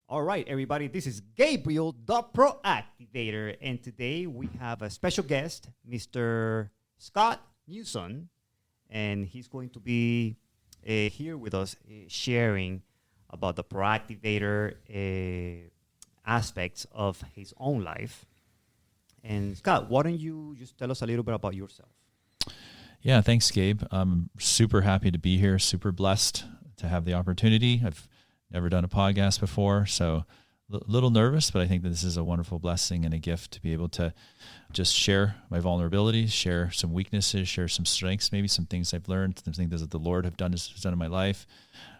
All right, everybody, this is Gabriel, the ProActivator, and today we have a special guest, Mr. Scott Newson, and he's going to be here with us sharing about the ProActivator aspects of his own life. And Scott, why don't you just tell us a little bit about yourself? Yeah, thanks, Gabe. I'm super happy to be here, super blessed to have the opportunity. I've never done a podcast before, so a little nervous, but I think that this is a wonderful blessing and a gift to be able to just share my vulnerabilities, share some weaknesses, share some strengths, maybe some things I've learned, some things that the Lord has done in my life,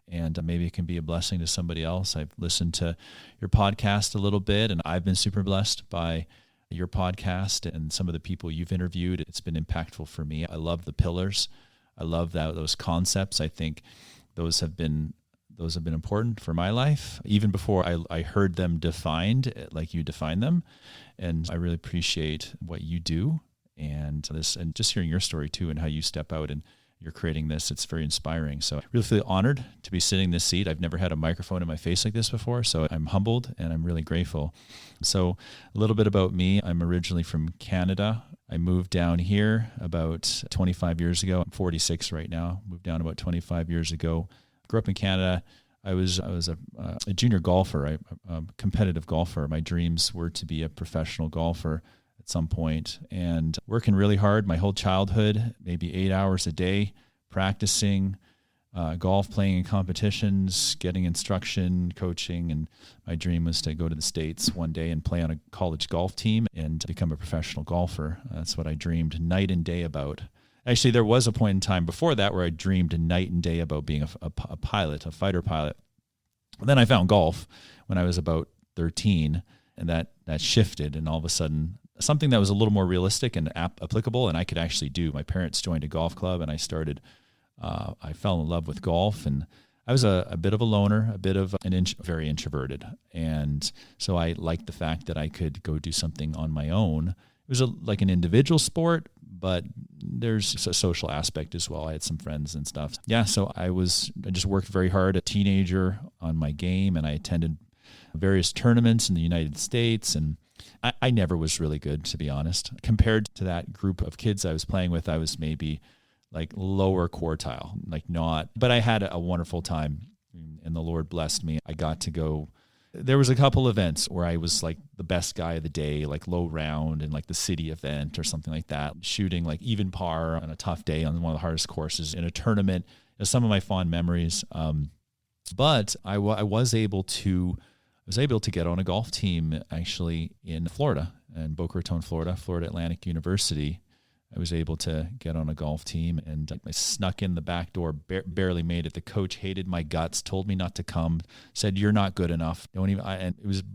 and maybe it can be a blessing to somebody else. I've listened to your podcast a little bit, and I've been super blessed by your podcast and some of the people you've interviewed. It's been impactful for me. I love the pillars. I love those concepts. I think those have been important for my life, even before I heard them defined like you define them. And I really appreciate what you do and just hearing your story too and how you step out and you're creating this. It's very inspiring. So I really feel honored to be sitting in this seat. I've never had a microphone in my face like this before, so I'm humbled and I'm really grateful. So a little bit about me. I'm originally from Canada. I moved down here about 25 years ago. I'm 46 right now. Moved down about 25 years ago. Grew up in Canada. I was a junior golfer, a competitive golfer. My dreams were to be a professional golfer at some point, and working really hard my whole childhood, maybe 8 hours a day, practicing golf, playing in competitions, getting instruction, coaching, and my dream was to go to the States one day and play on a college golf team and become a professional golfer. That's what I dreamed night and day about. Actually, there was a point in time before that where I dreamed night and day about being a pilot, a fighter pilot. And then I found golf when I was about 13, and that shifted, and all of a sudden, something that was a little more realistic and applicable, and I could actually do. My parents joined a golf club, and I fell in love with golf, and I was a bit of a loner, a bit of very introverted, and so I liked the fact that I could go do something on my own. It was like an individual sport, but there's a social aspect as well. I had some friends and stuff. Yeah, so I just worked very hard, a teenager, on my game, and I attended various tournaments in the United States, and I never was really good, to be honest. Compared to that group of kids I was playing with, I was maybe like lower quartile, but I had a wonderful time, and the Lord blessed me. I got to go. There was a couple events where I was like the best guy of the day, like low round and like the city event or something like that, shooting like even par on a tough day on one of the hardest courses in a tournament. Some of my fond memories. But I was able to get on a golf team actually in Florida, in Boca Raton, Florida Atlantic University. I was able to get on a golf team, and I snuck in the back door, barely made it. The coach hated my guts, told me not to come, said, "You're not good enough. Don't even."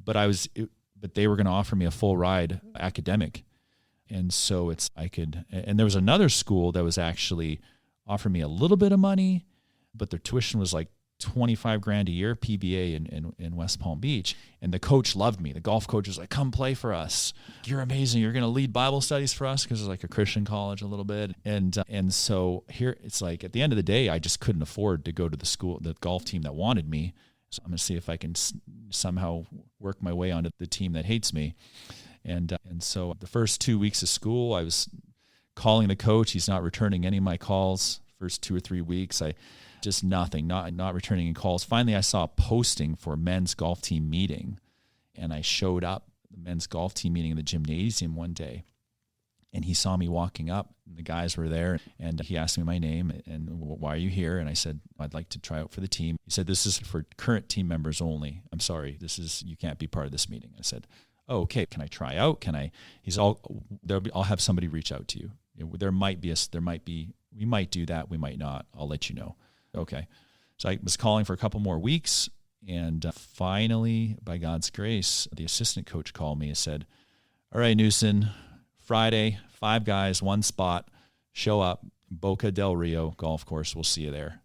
But they were going to offer me a full ride academic, and so and there was another school that was actually offering me a little bit of money, but their tuition was like $25,000 a year, PBA in West Palm Beach. And the coach loved me. The golf coach was like, "Come play for us. You're amazing. You're going to lead Bible studies for us," because it was like a Christian college a little bit. And so here it's like at the end of the day, I just couldn't afford to go to the golf team that wanted me. So I'm going to see if I can somehow work my way onto the team that hates me. And so the first 2 weeks of school, I was calling the coach. He's not returning any of my calls. First 2 or 3 weeks, just nothing, not returning any calls. Finally, I saw a posting for a men's golf team meeting, and I showed up the men's golf team meeting in the gymnasium one day, and he saw me walking up, and the guys were there, and he asked me my name and, "Why are you here?" And I said, "I'd like to try out for the team." He said, "This is for current team members only. I'm sorry, you can't be part of this meeting." I said, "Oh, okay. Can I try out? I'll have somebody reach out to you. We might do that. We might not. I'll let you know." Okay. So I was calling for a couple more weeks, and finally, by God's grace, the assistant coach called me and said, "All right, Newson, Friday, 5 guys, 1 spot, show up, Boca del Rio golf course. We'll see you there."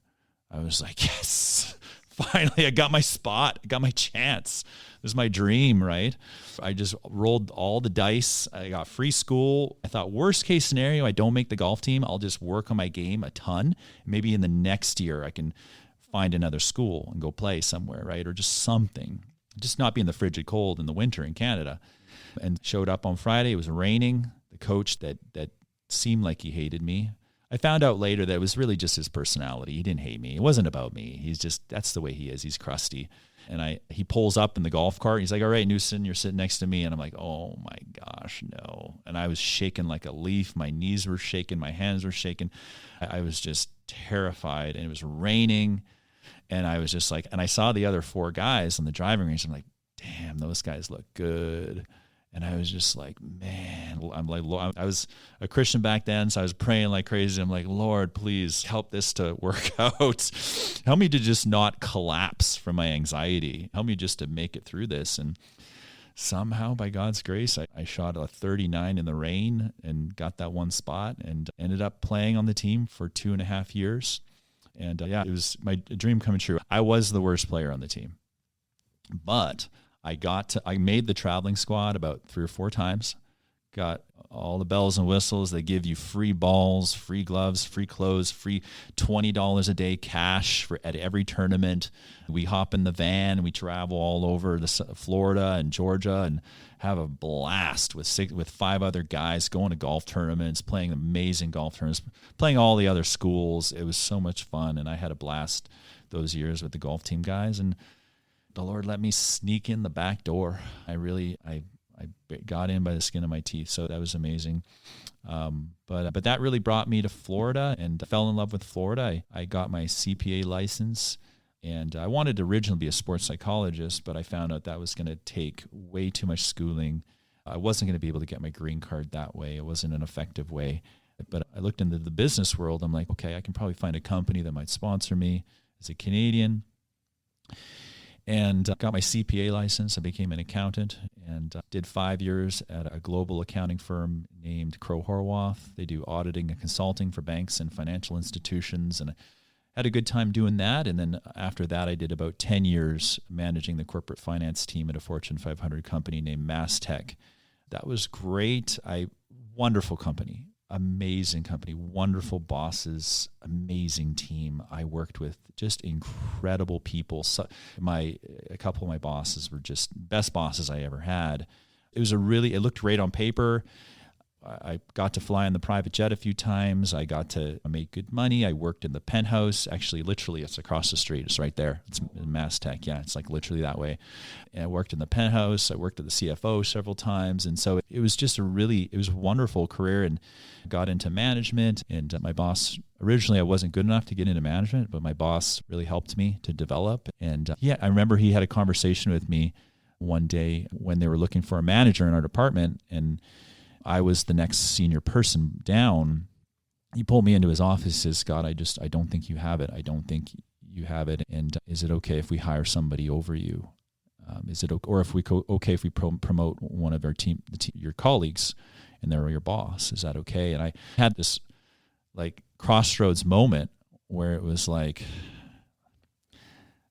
I was like, yes, finally, I got my spot. I got my chance. This is my dream, right? I just rolled all the dice. I got free school. I thought, worst case scenario, I don't make the golf team. I'll just work on my game a ton. Maybe in the next year, I can find another school and go play somewhere, right? Or just something. just not be in the frigid cold in the winter in Canada. And showed up on Friday. It was raining. The coach that seemed like he hated me. I found out later that it was really just his personality. He didn't hate me. It wasn't about me. He's just, that's the way he is. He's crusty. And he pulls up in the golf cart. He's like, all right, Newson, you're sitting next to me. And I'm like, oh my gosh, no. And I was shaking like a leaf. My knees were shaking. My hands were shaking. I was just terrified. And it was raining. And I was just like, and I saw the other 4 guys on the driving range. I'm like, damn, those guys look good. And I was just like, man, I'm like, I was a Christian back then, so I was praying like crazy. I'm like, Lord, please help this to work out. Help me to just not collapse from my anxiety. Help me just to make it through this. And somehow, by God's grace, I shot a 39 in the rain and got that one spot and ended up playing on the team for 2.5 years. And it was my dream coming true. I was the worst player on the team, but I made the traveling squad about 3 or 4 times, got all the bells and whistles. They give you free balls, free gloves, free clothes, free $20 a day cash at every tournament. We hop in the van and we travel all over Florida and Georgia and have a blast with 5 other guys going to golf tournaments, playing amazing golf tournaments, playing all the other schools. It was so much fun, and I had a blast those years with the golf team guys. And the Lord let me sneak in the back door. I got in by the skin of my teeth. So that was amazing. But that really brought me to Florida, and I fell in love with Florida. I got my CPA license, and I wanted to originally be a sports psychologist, but I found out that was going to take way too much schooling. I wasn't going to be able to get my green card that way. It wasn't an effective way. But I looked into the business world. I'm like, okay, I can probably find a company that might sponsor me as a Canadian. And got my CPA license. I became an accountant and did 5 years at a global accounting firm named Crowe Horwath. They do auditing and consulting for banks and financial institutions. And I had a good time doing that. And then after that, I did about 10 years managing the corporate finance team at a Fortune 500 company named MasTech. That was great. Wonderful company. Amazing company, wonderful bosses, amazing team. I worked with just incredible people. So a couple of my bosses were just best bosses I ever had. It looked great on paper. I got to fly in the private jet a few times. I got to make good money. I worked in the penthouse. Actually, literally, it's across the street. It's right there. It's MasTech. Yeah, it's like literally that way. And I worked in the penthouse. I worked at the CFO several times. And so it was just it was a wonderful career, and got into management. And my boss, originally I wasn't good enough to get into management, but my boss really helped me to develop. And I remember he had a conversation with me one day when they were looking for a manager in our department, and I was the next senior person down. He pulled me into his office and says, Scott, I don't think you have it. I don't think you have it. And is it okay if we hire somebody over you? Is it okay if we promote one of our your colleagues, and they're your boss? Is that okay? And I had this like crossroads moment where it was like,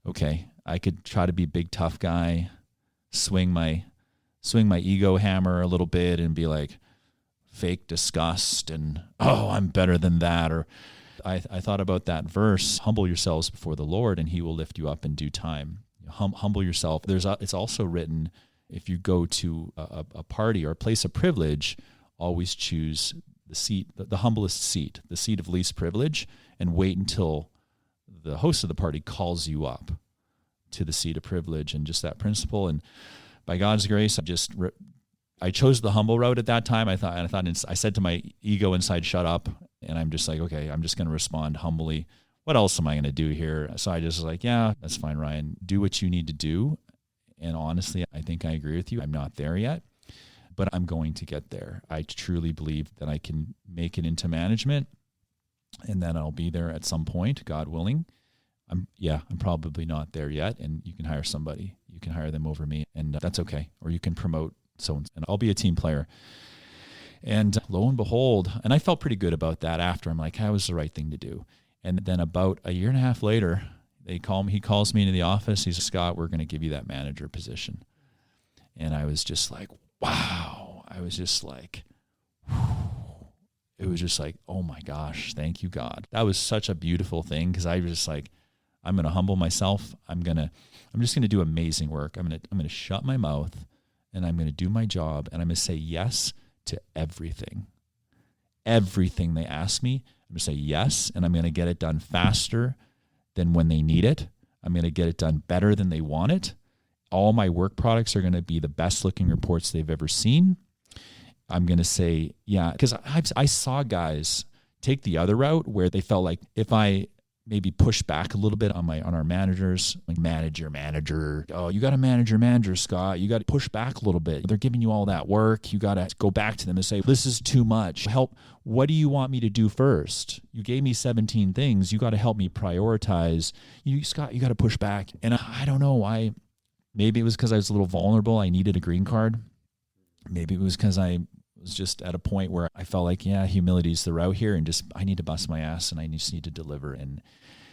okay, I could try to be a big tough guy, swing my ego hammer a little bit and be like fake disgust and, oh, I'm better than that. Or I thought about that verse, humble yourselves before the Lord and he will lift you up in due time. Humble yourself. It's also written, if you go to a party or a place of privilege, always choose the humblest seat, the seat of least privilege, and wait until the host of the party calls you up to the seat of privilege. And just that principle. And by God's grace, I chose the humble road at that time. I said to my ego inside, shut up. And I'm just like, okay, I'm just going to respond humbly. What else am I going to do here? So I just was like, yeah, that's fine, Ryan. Do what you need to do. And honestly, I think I agree with you. I'm not there yet, but I'm going to get there. I truly believe that I can make it into management, and then I'll be there at some point, God willing. I'm probably not there yet, and you can hire somebody. You can hire them over me, and that's okay. Or you can promote someone, and I'll be a team player. And lo and behold, and I felt pretty good about that after. I'm like, that was the right thing to do. And then about a year and a half later, he calls me into the office. He says, Scott, we're going to give you that manager position. And I was just like, wow. I was just like, whew. It was just like, oh my gosh, thank you, God. That was such a beautiful thing, because I was just like, I'm going to humble myself. I'm just going to do amazing work. I'm going to shut my mouth and I'm going to do my job and I'm going to say yes to everything. Everything they ask me, I'm going to say yes, and I'm going to get it done faster than when they need it. I'm going to get it done better than they want it. All my work products are going to be the best looking reports they've ever seen. I'm going to say, yeah, because I saw guys take the other route where they felt like if I maybe push back a little bit on our managers, like manager. Oh, you got to manage your manager, Scott. You got to push back a little bit. They're giving you all that work. You got to go back to them and say, this is too much. Help. What do you want me to do first? You gave me 17 things. You got to help me prioritize. Scott, you got to push back. And I don't know why. Maybe it was because I was a little vulnerable. I needed a green card. Maybe it was because I was just at a point where I felt like, yeah, humility is the route here, and just I need to bust my ass and I just need to deliver. And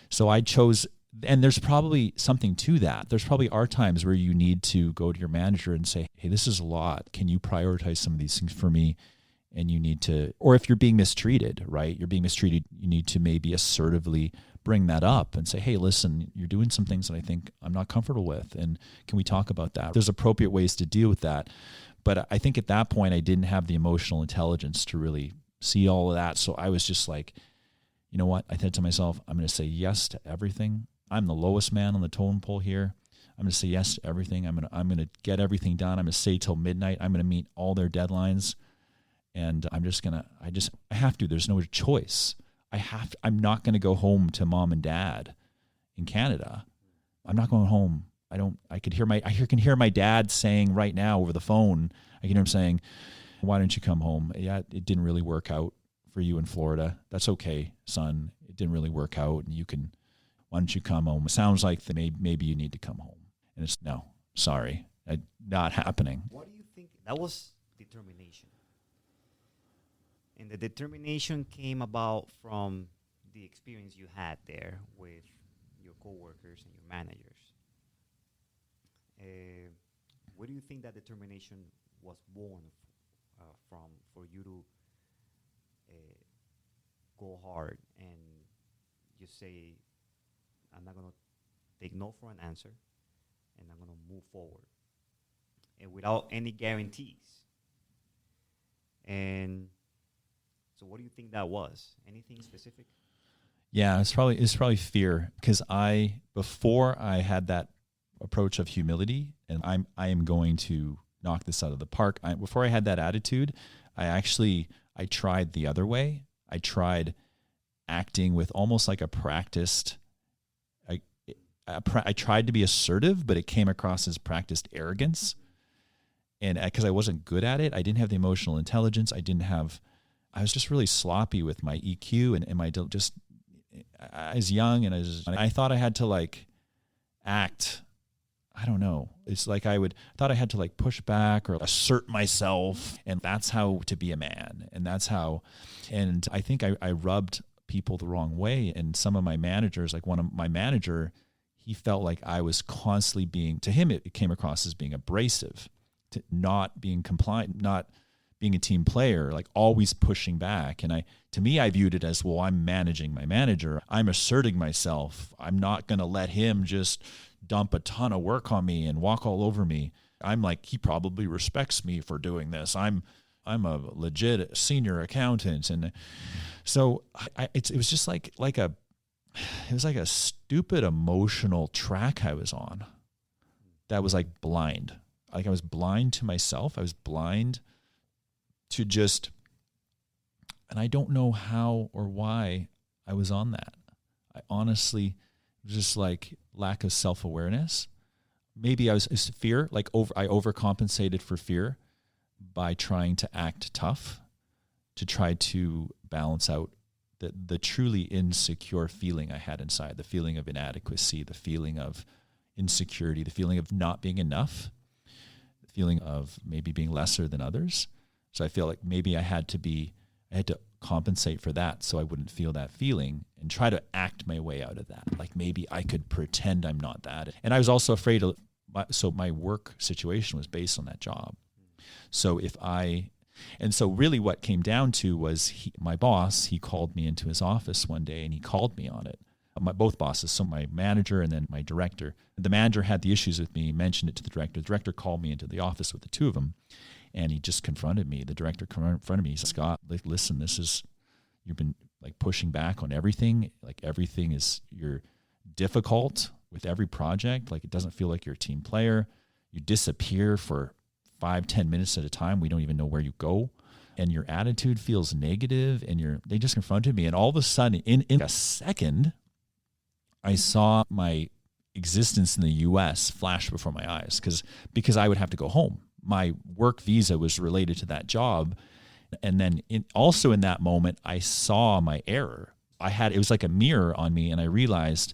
so I chose, and there's probably something to that. There's probably are times where you need to go to your manager and say, hey, this is a lot. Can you prioritize some of these things for me? And you need to, or if you're being mistreated, right? You're being mistreated, you need to maybe assertively bring that up and say, hey, listen, you're doing some things that I think I'm not comfortable with. And can we talk about that? There's appropriate ways to deal with that. But I think at that point, I didn't have the emotional intelligence to really see all of that. So I was just like, you know what? I said to myself, I'm going to say yes to everything. I'm the lowest man on the totem pole here. I'm going to say yes to everything. I'm going to get everything done. I'm going to stay till midnight. I'm going to meet all their deadlines. And I have to. There's no choice. I'm not going to go home to mom and dad in Canada. I'm not going home. I can hear my dad saying right now over the phone, I can hear him saying, why don't you come home? Yeah, it didn't really work out for you in Florida. That's okay, son. It didn't really work out. And why don't you come home? It sounds like maybe you need to come home. And it's, no, sorry, not happening. What do you think? That was determination. And the determination came about from the experience you had there with your coworkers and your managers. Where do you think that determination was born from for you to go hard and just say, I'm not going to take no for an answer, and I'm going to move forward, and without any guarantees? And so what do you think that was? Anything specific? Yeah, it's probably fear, because before I had that approach of humility and I am going to knock this out of the park. Before I had that attitude, I tried the other way. I tried acting with almost like a practiced, I tried to be assertive, but it came across as practiced arrogance. And because I wasn't good at it, I didn't have the emotional intelligence. I was just really sloppy with my EQ and my I was young and I thought I had to act. I don't know. It's like I thought I had to push back or assert myself, and that's how to be a man. And I think I rubbed people the wrong way. And some of my managers, like my manager, he felt like I was constantly to him, it came across as being abrasive, to not being compliant, not being a team player, always pushing back. And to me, I viewed it as, well, I'm managing my manager. I'm asserting myself. I'm not going to let him just dump a ton of work on me and walk all over me. I'm like, he probably respects me for doing this. I'm a legit senior accountant. And so it was just like a stupid emotional track I was on that was blind. I was blind to myself. I was blind to and I don't know how or why I was on that. I honestly just lack of self-awareness. Maybe I was fear, I overcompensated for fear by trying to act tough to try to balance out the truly insecure feeling I had inside, the feeling of inadequacy, the feeling of insecurity, the feeling of not being enough, the feeling of maybe being lesser than others. So I feel like maybe I had to compensate for that so I wouldn't feel that feeling and try to act my way out of that. Maybe I could pretend I'm not that. And I was also afraid so my work situation was based on that job. So so really what came down to was my boss, he called me into his office one day and he called me on it. both bosses, so my manager and then my director. The manager had the issues with me, mentioned it to the director. The director called me into the office with the two of them, and he just confronted me. The director confronted me. He said, Scott, listen, you've been like pushing back on everything. Like everything you're difficult with every project. Like it doesn't feel like you're a team player. You disappear for 5-10 minutes at a time. We don't even know where you go. And your attitude feels negative, and they just confronted me. And all of a sudden, in a second, I saw my existence in the U.S. flash before my eyes because I would have to go home. My work visa was related to that job. And then also in that moment, I saw my error. It was like a mirror on me, and I realized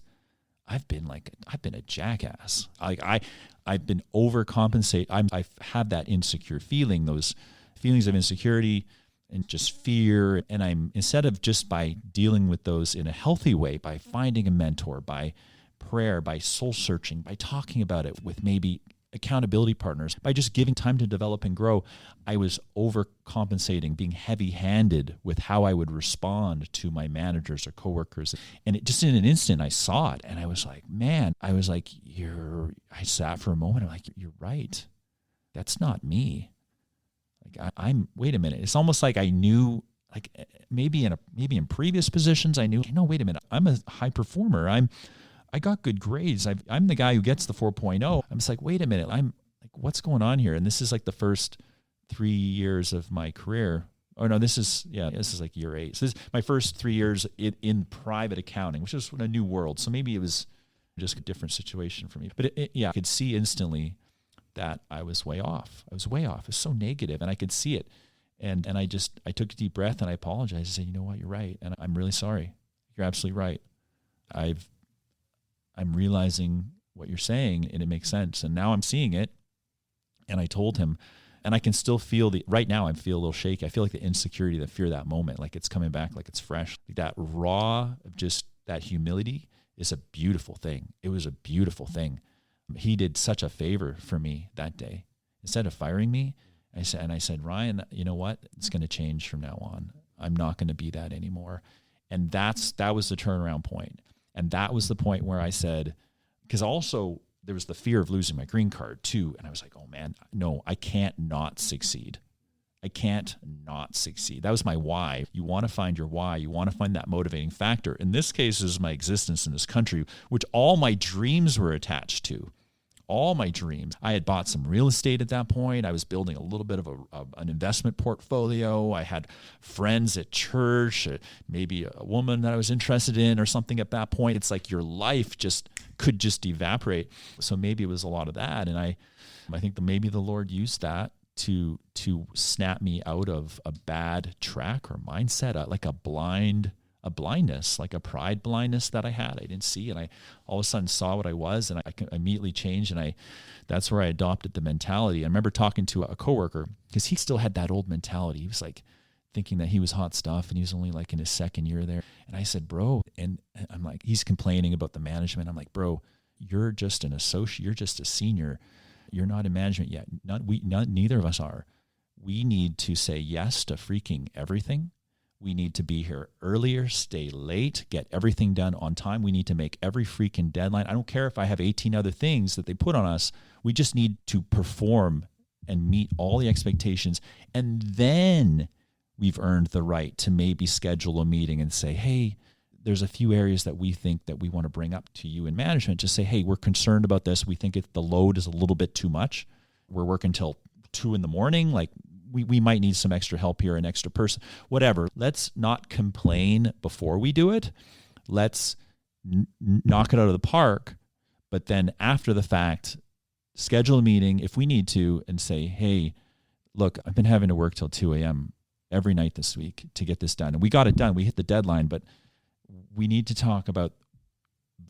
I've been a jackass. I've been overcompensating. I've had that insecure feeling, those feelings of insecurity and just fear. And I'm, instead of just by dealing with those in a healthy way, by finding a mentor, by prayer, by soul searching, by talking about it with maybe accountability partners, by just giving time to develop and grow, I was overcompensating, being heavy-handed with how I would respond to my managers or coworkers. And it just in an instant, I saw it, and I was like, man, I sat for a moment, I'm like, you're right. That's not me. Like wait a minute. It's almost like I knew, like maybe in previous positions, I knew, no, wait a minute. I'm a high performer. I got good grades. I'm the guy who gets the 4.0. I'm just like, wait a minute. I'm like, what's going on here? And this is like the first 3 years of my career. Oh no, this is like year 8. So this is my first 3 years in private accounting, which is a new world. So maybe it was just a different situation for me. But I could see instantly that I was way off. It was so negative, and I could see it. And I took a deep breath, and I apologized. I said, you know what, you're right. And I'm really sorry. You're absolutely right. I'm realizing what you're saying, and it makes sense. And now I'm seeing it. And I told him, and I can still feel right now I feel a little shaky. I feel like the insecurity, the fear of that moment, like it's coming back, like it's fresh. That raw of just that humility is a beautiful thing. It was a beautiful thing. He did such a favor for me that day. Instead of firing me, I said, Ryan, you know what? It's going to change from now on. I'm not going to be that anymore. And that was the turnaround point. And that was the point where I said, because also there was the fear of losing my green card too. And I was like, oh man, no, I can't not succeed. I can't not succeed. That was my why. You want to find your why. You want to find that motivating factor. In this case, is my existence in this country, which all my dreams were attached to. All my dreams. I had bought some real estate at that point. I was building a little bit of an investment portfolio. I had friends at church, maybe a woman that I was interested in or something at that point. It's like your life could just evaporate. So maybe it was a lot of that. And I think that maybe the Lord used that to snap me out of a bad track or mindset, like a blindness, like a pride blindness that I had. I didn't see, and I all of a sudden saw what I was, and I immediately changed, and that's where I adopted the mentality. I remember talking to a coworker, because he still had that old mentality. He was like thinking that he was hot stuff, and he was only like in his second year there. And I said, bro, and I'm like, he's complaining about the management. I'm like, bro, you're just an associate. You're just a senior. You're not in management yet. Neither of us are. We need to say yes to freaking everything. We need to be here earlier, stay late, get everything done on time. We need to make every freaking deadline. I don't care if I have 18 other things that they put on us. We just need to perform and meet all the expectations. And then we've earned the right to maybe schedule a meeting and say, hey, there's a few areas that we think that we want to bring up to you in management. Just say, hey, we're concerned about this. We think the load is a little bit too much. We're working till 2 a.m. Like, we might need some extra help here, an extra person, whatever. Let's not complain before we do it. Let's knock it out of the park. But then after the fact, schedule a meeting if we need to and say, hey, look, I've been having to work till 2 a.m. every night this week to get this done. And we got it done. We hit the deadline, but we need to talk about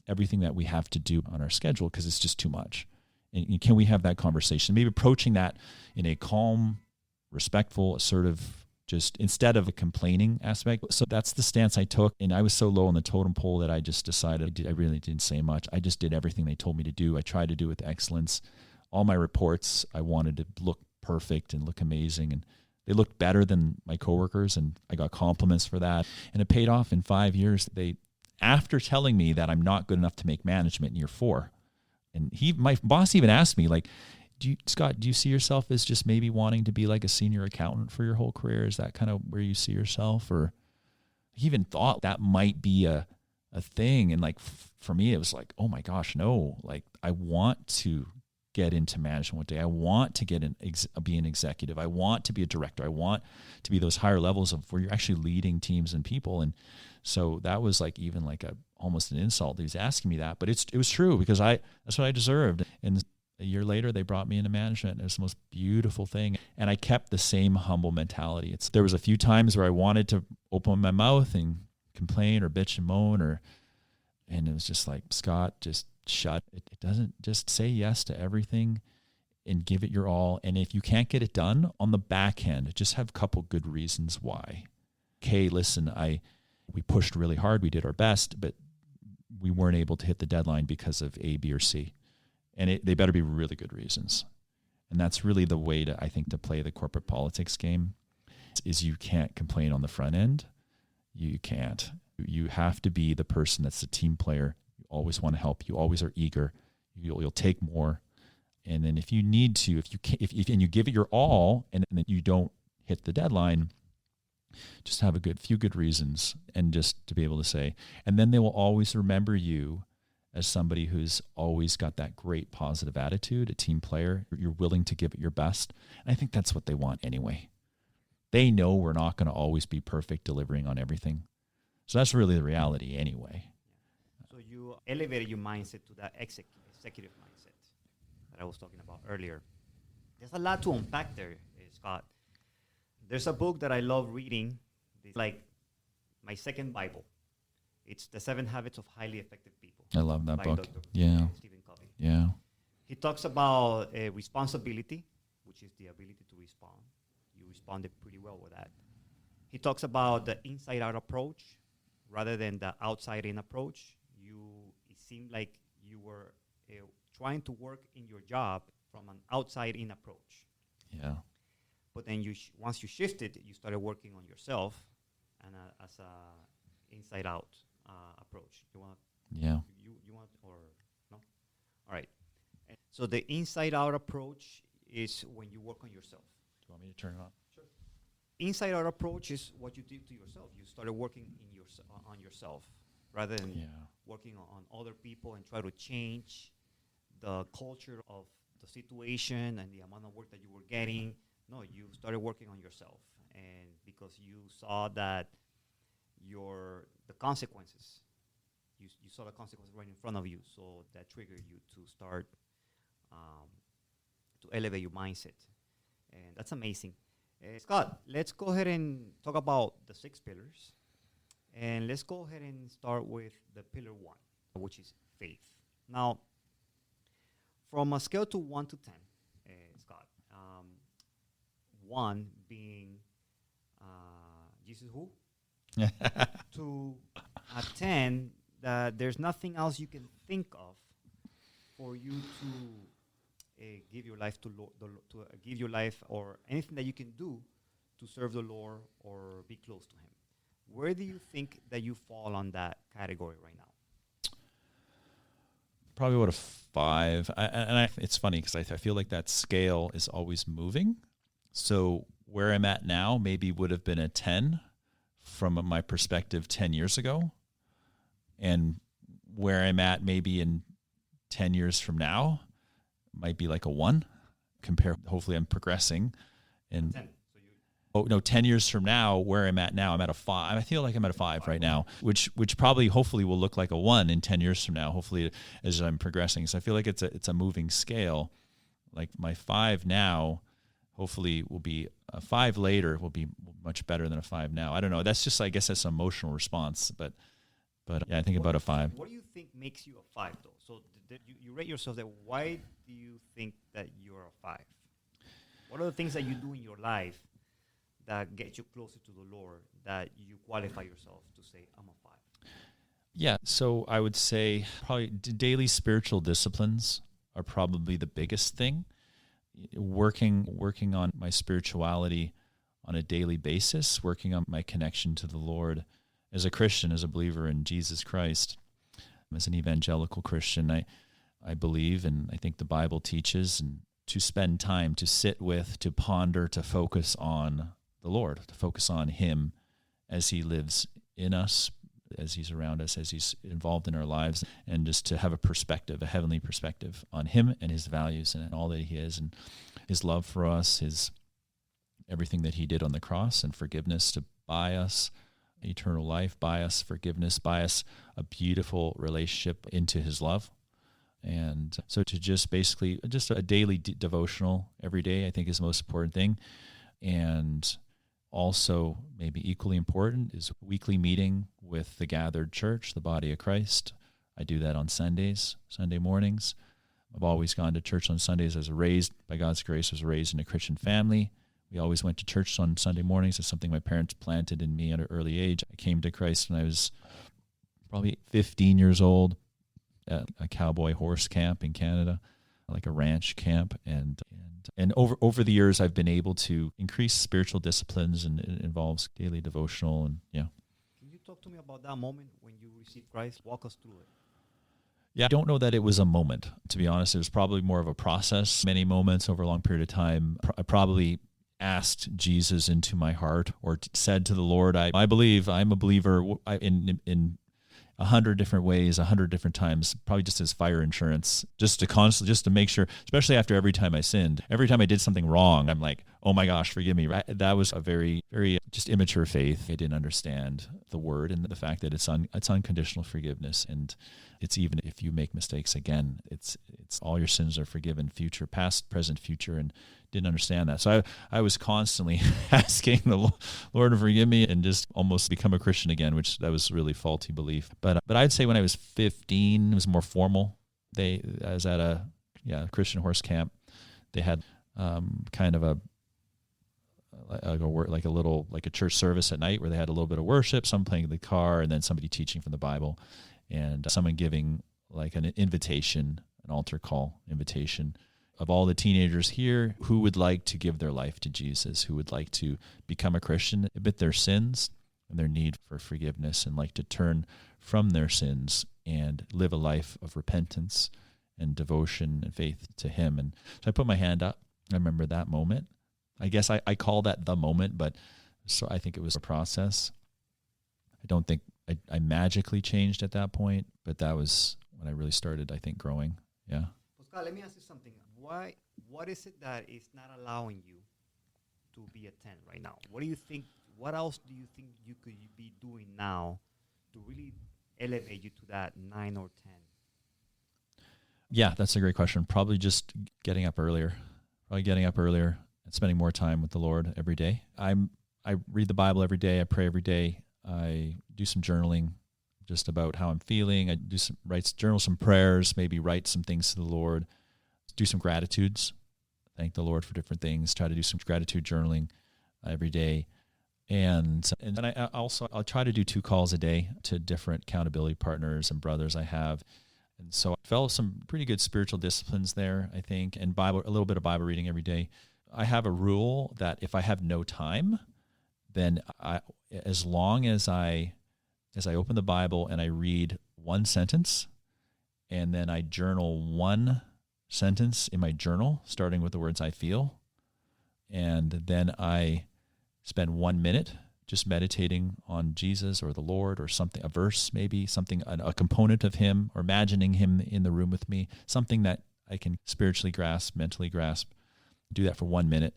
everything that we have to do on our schedule because it's just too much. And can we have that conversation? Maybe approaching that in a calm, respectful, assertive, just instead of a complaining aspect. So that's the stance I took. And I was so low on the totem pole that I just decided I really didn't say much. I just did everything they told me to do. I tried to do it with excellence. All my reports, I wanted to look perfect and look amazing. And they looked better than my coworkers. And I got compliments for that. And it paid off in 5 years. They after telling me that I'm not good enough to make management in year 4. And my boss even asked me, like, Scott, do you see yourself as just maybe wanting to be like a senior accountant for your whole career? Is that kind of where you see yourself? Or he even thought that might be a thing. And like, for me, it was like, oh my gosh, no, like I want to get into management one day. I want to be an executive. I want to be a director. I want to be those higher levels of where you're actually leading teams and people. And so that was like even like almost an insult that he's asking me that, but it was true because that's what I deserved. And a year later, they brought me into management. And it was the most beautiful thing. And I kept the same humble mentality. There was a few times where I wanted to open my mouth and complain or bitch and moan, and it was just like, Scott, just shut. It doesn't, just say yes to everything and give it your all. And if you can't get it done on the back end, just have a couple good reasons why. Okay, listen, we pushed really hard. We did our best, but we weren't able to hit the deadline because of A, B, or C. And they better be really good reasons. And that's really the way I think to play the corporate politics game is you can't complain on the front end. You can't. You have to be the person that's the team player. You always want to help. You always are eager. You'll take more. And then if you need to, and you give it your all and then you don't hit the deadline, just have few good reasons and just to be able to say, and then they will always remember you as somebody who's always got that great positive attitude, a team player. You're willing to give it your best. And I think that's what they want anyway. They know we're not going to always be perfect delivering on everything. So that's really the reality anyway. So you elevated your mindset to that executive mindset that I was talking about earlier. There's a lot to unpack there, Scott. There's a book that I love reading. It's like my second Bible. It's The 7 Habits of Highly Effective People. I love that book. Dr. Yeah. Stephen Covey. Yeah. He talks about responsibility, which is the ability to respond. You responded pretty well with that. He talks about the inside-out approach rather than the outside-in approach. It seemed like you were trying to work in your job from an outside-in approach. Yeah. But then once you shifted, you started working on yourself and as a inside-out approach. You want? Yeah. You want or no? All right. And so the inside-out approach is when you work on yourself. Do you want me to turn it on? Sure. Inside-out approach is what you did to yourself. You started working on yourself rather than working on other people and try to change the culture of the situation and the amount of work that you were getting. No, you started working on yourself, and because you saw that the consequences, you saw the consequences right in front of you, so that triggered you to start to elevate your mindset, and that's amazing. Scott, let's go ahead and talk about the 6 pillars, and let's go ahead and start with the pillar 1, which is faith. Now, from a scale to 1 to 10, Scott, 1 being Jesus who, to a 10 that there's nothing else you can think of for you to give your life to give your life or anything that you can do to serve the Lord or be close to Him. Where do you think that you fall on that category right now? Probably about a 5. It's funny because I feel like that scale is always moving. So where I'm at now maybe would have been a 10 from my perspective 10 years ago. And where I'm at maybe in 10 years from now might be like a 1. Hopefully I'm progressing. And 10. 10 years from now, where I'm at now, I'm at a 5. I feel like I'm at a 5 right now, which probably hopefully will look like a 1 in 10 years from now, hopefully as I'm progressing. So I feel like it's a moving scale. Like my 5 now, hopefully will be a 5 later will be much better than a 5 now. I don't know. That's just, I guess that's an emotional response, but yeah, I think about a 5. What do you think makes you a 5 though? So you rate yourself that. Why do you think that you're a 5? What are the things that you do in your life that get you closer to the Lord, that you qualify yourself to say, I'm a 5? Yeah, so I would say probably daily spiritual disciplines are probably the biggest thing. Working on my spirituality on a daily basis, working on my connection to the Lord as a Christian, as a believer in Jesus Christ, as an evangelical Christian, I believe, and I think the Bible teaches, and to spend time, to sit with, to ponder, to focus on the Lord, to focus on Him as He lives in us, as He's around us, as He's involved in our lives, and just to have a perspective, a heavenly perspective on Him and His values and all that He is, and His love for us, His everything that He did on the cross, and forgiveness to buy us eternal life, buy us forgiveness, buy us a beautiful relationship into His love. And so to just basically, just a daily devotional every day, I think is the most important thing. And also maybe equally important is weekly meeting with the gathered church, the body of Christ. I do that on Sundays, Sunday mornings. I've always gone to church on Sundays. By God's grace, I was raised in a Christian family. We always went to church on Sunday mornings. It's something my parents planted in me at an early age. I came to Christ when I was probably 15 years old at a cowboy horse camp in Canada, like a ranch camp. And over the years, I've been able to increase spiritual disciplines, and it involves daily devotional. And yeah. Can you talk to me about that moment when you received Christ? Walk us through it. Yeah, I don't know that it was a moment, to be honest. It was probably more of a process, many moments over a long period of time. I probably asked Jesus into my heart, or said to the Lord, I believe, I'm a believer in 100 different ways, 100 different times, probably just as fire insurance, just to make sure, especially after every time I sinned, every time I did something wrong, I'm like, oh my gosh, forgive me. Right? That was a very, very just immature faith. I didn't understand the word and the fact that it's unconditional forgiveness. And it's even if you make mistakes again, it's all your sins are forgiven, future, past, present, future, and didn't understand that. So I was constantly asking the Lord to forgive me and just almost become a Christian again, which that was really faulty belief. But I'd say when I was 15, it was more formal. I was at a Christian horse camp. They had kind of a church service at night where they had a little bit of worship, some playing the guitar, and then somebody teaching from the Bible, and someone giving like an invitation, an altar call invitation of all the teenagers here who would like to give their life to Jesus, who would like to become a Christian, admit their sins and their need for forgiveness, and like to turn from their sins and live a life of repentance and devotion and faith to Him. And so I put my hand up. I remember that moment. I guess I call that the moment, but so I think it was a process. I don't think I magically changed at that point, but that was when I really started, I think, growing. Yeah. Scott, let me ask you something. What is it that is not allowing you to be a 10 right now? What do you think? What else do you think you could be doing now to really elevate you to that 9 or 10? Yeah, that's a great question. Probably just getting up earlier. And spending more time with the Lord every day. I read the Bible every day. I pray every day. I do some journaling just about how I'm feeling. I do journal some prayers, maybe write some things to the Lord. Do some gratitudes, thank the Lord for different things, try to do some gratitude journaling every day. And then I'll try to do 2 calls a day to different accountability partners and brothers I have. And so I developed some pretty good spiritual disciplines there, I think, and a little bit of Bible reading every day. I have a rule that if I have no time, then as long as I open the Bible and I read one sentence, and then I journal one sentence in my journal, starting with the words I feel, and then I spend 1 minute just meditating on Jesus or the Lord or something, a verse maybe, something, a component of Him, or imagining Him in the room with me, something that I can spiritually grasp, mentally grasp. Do that for 1 minute.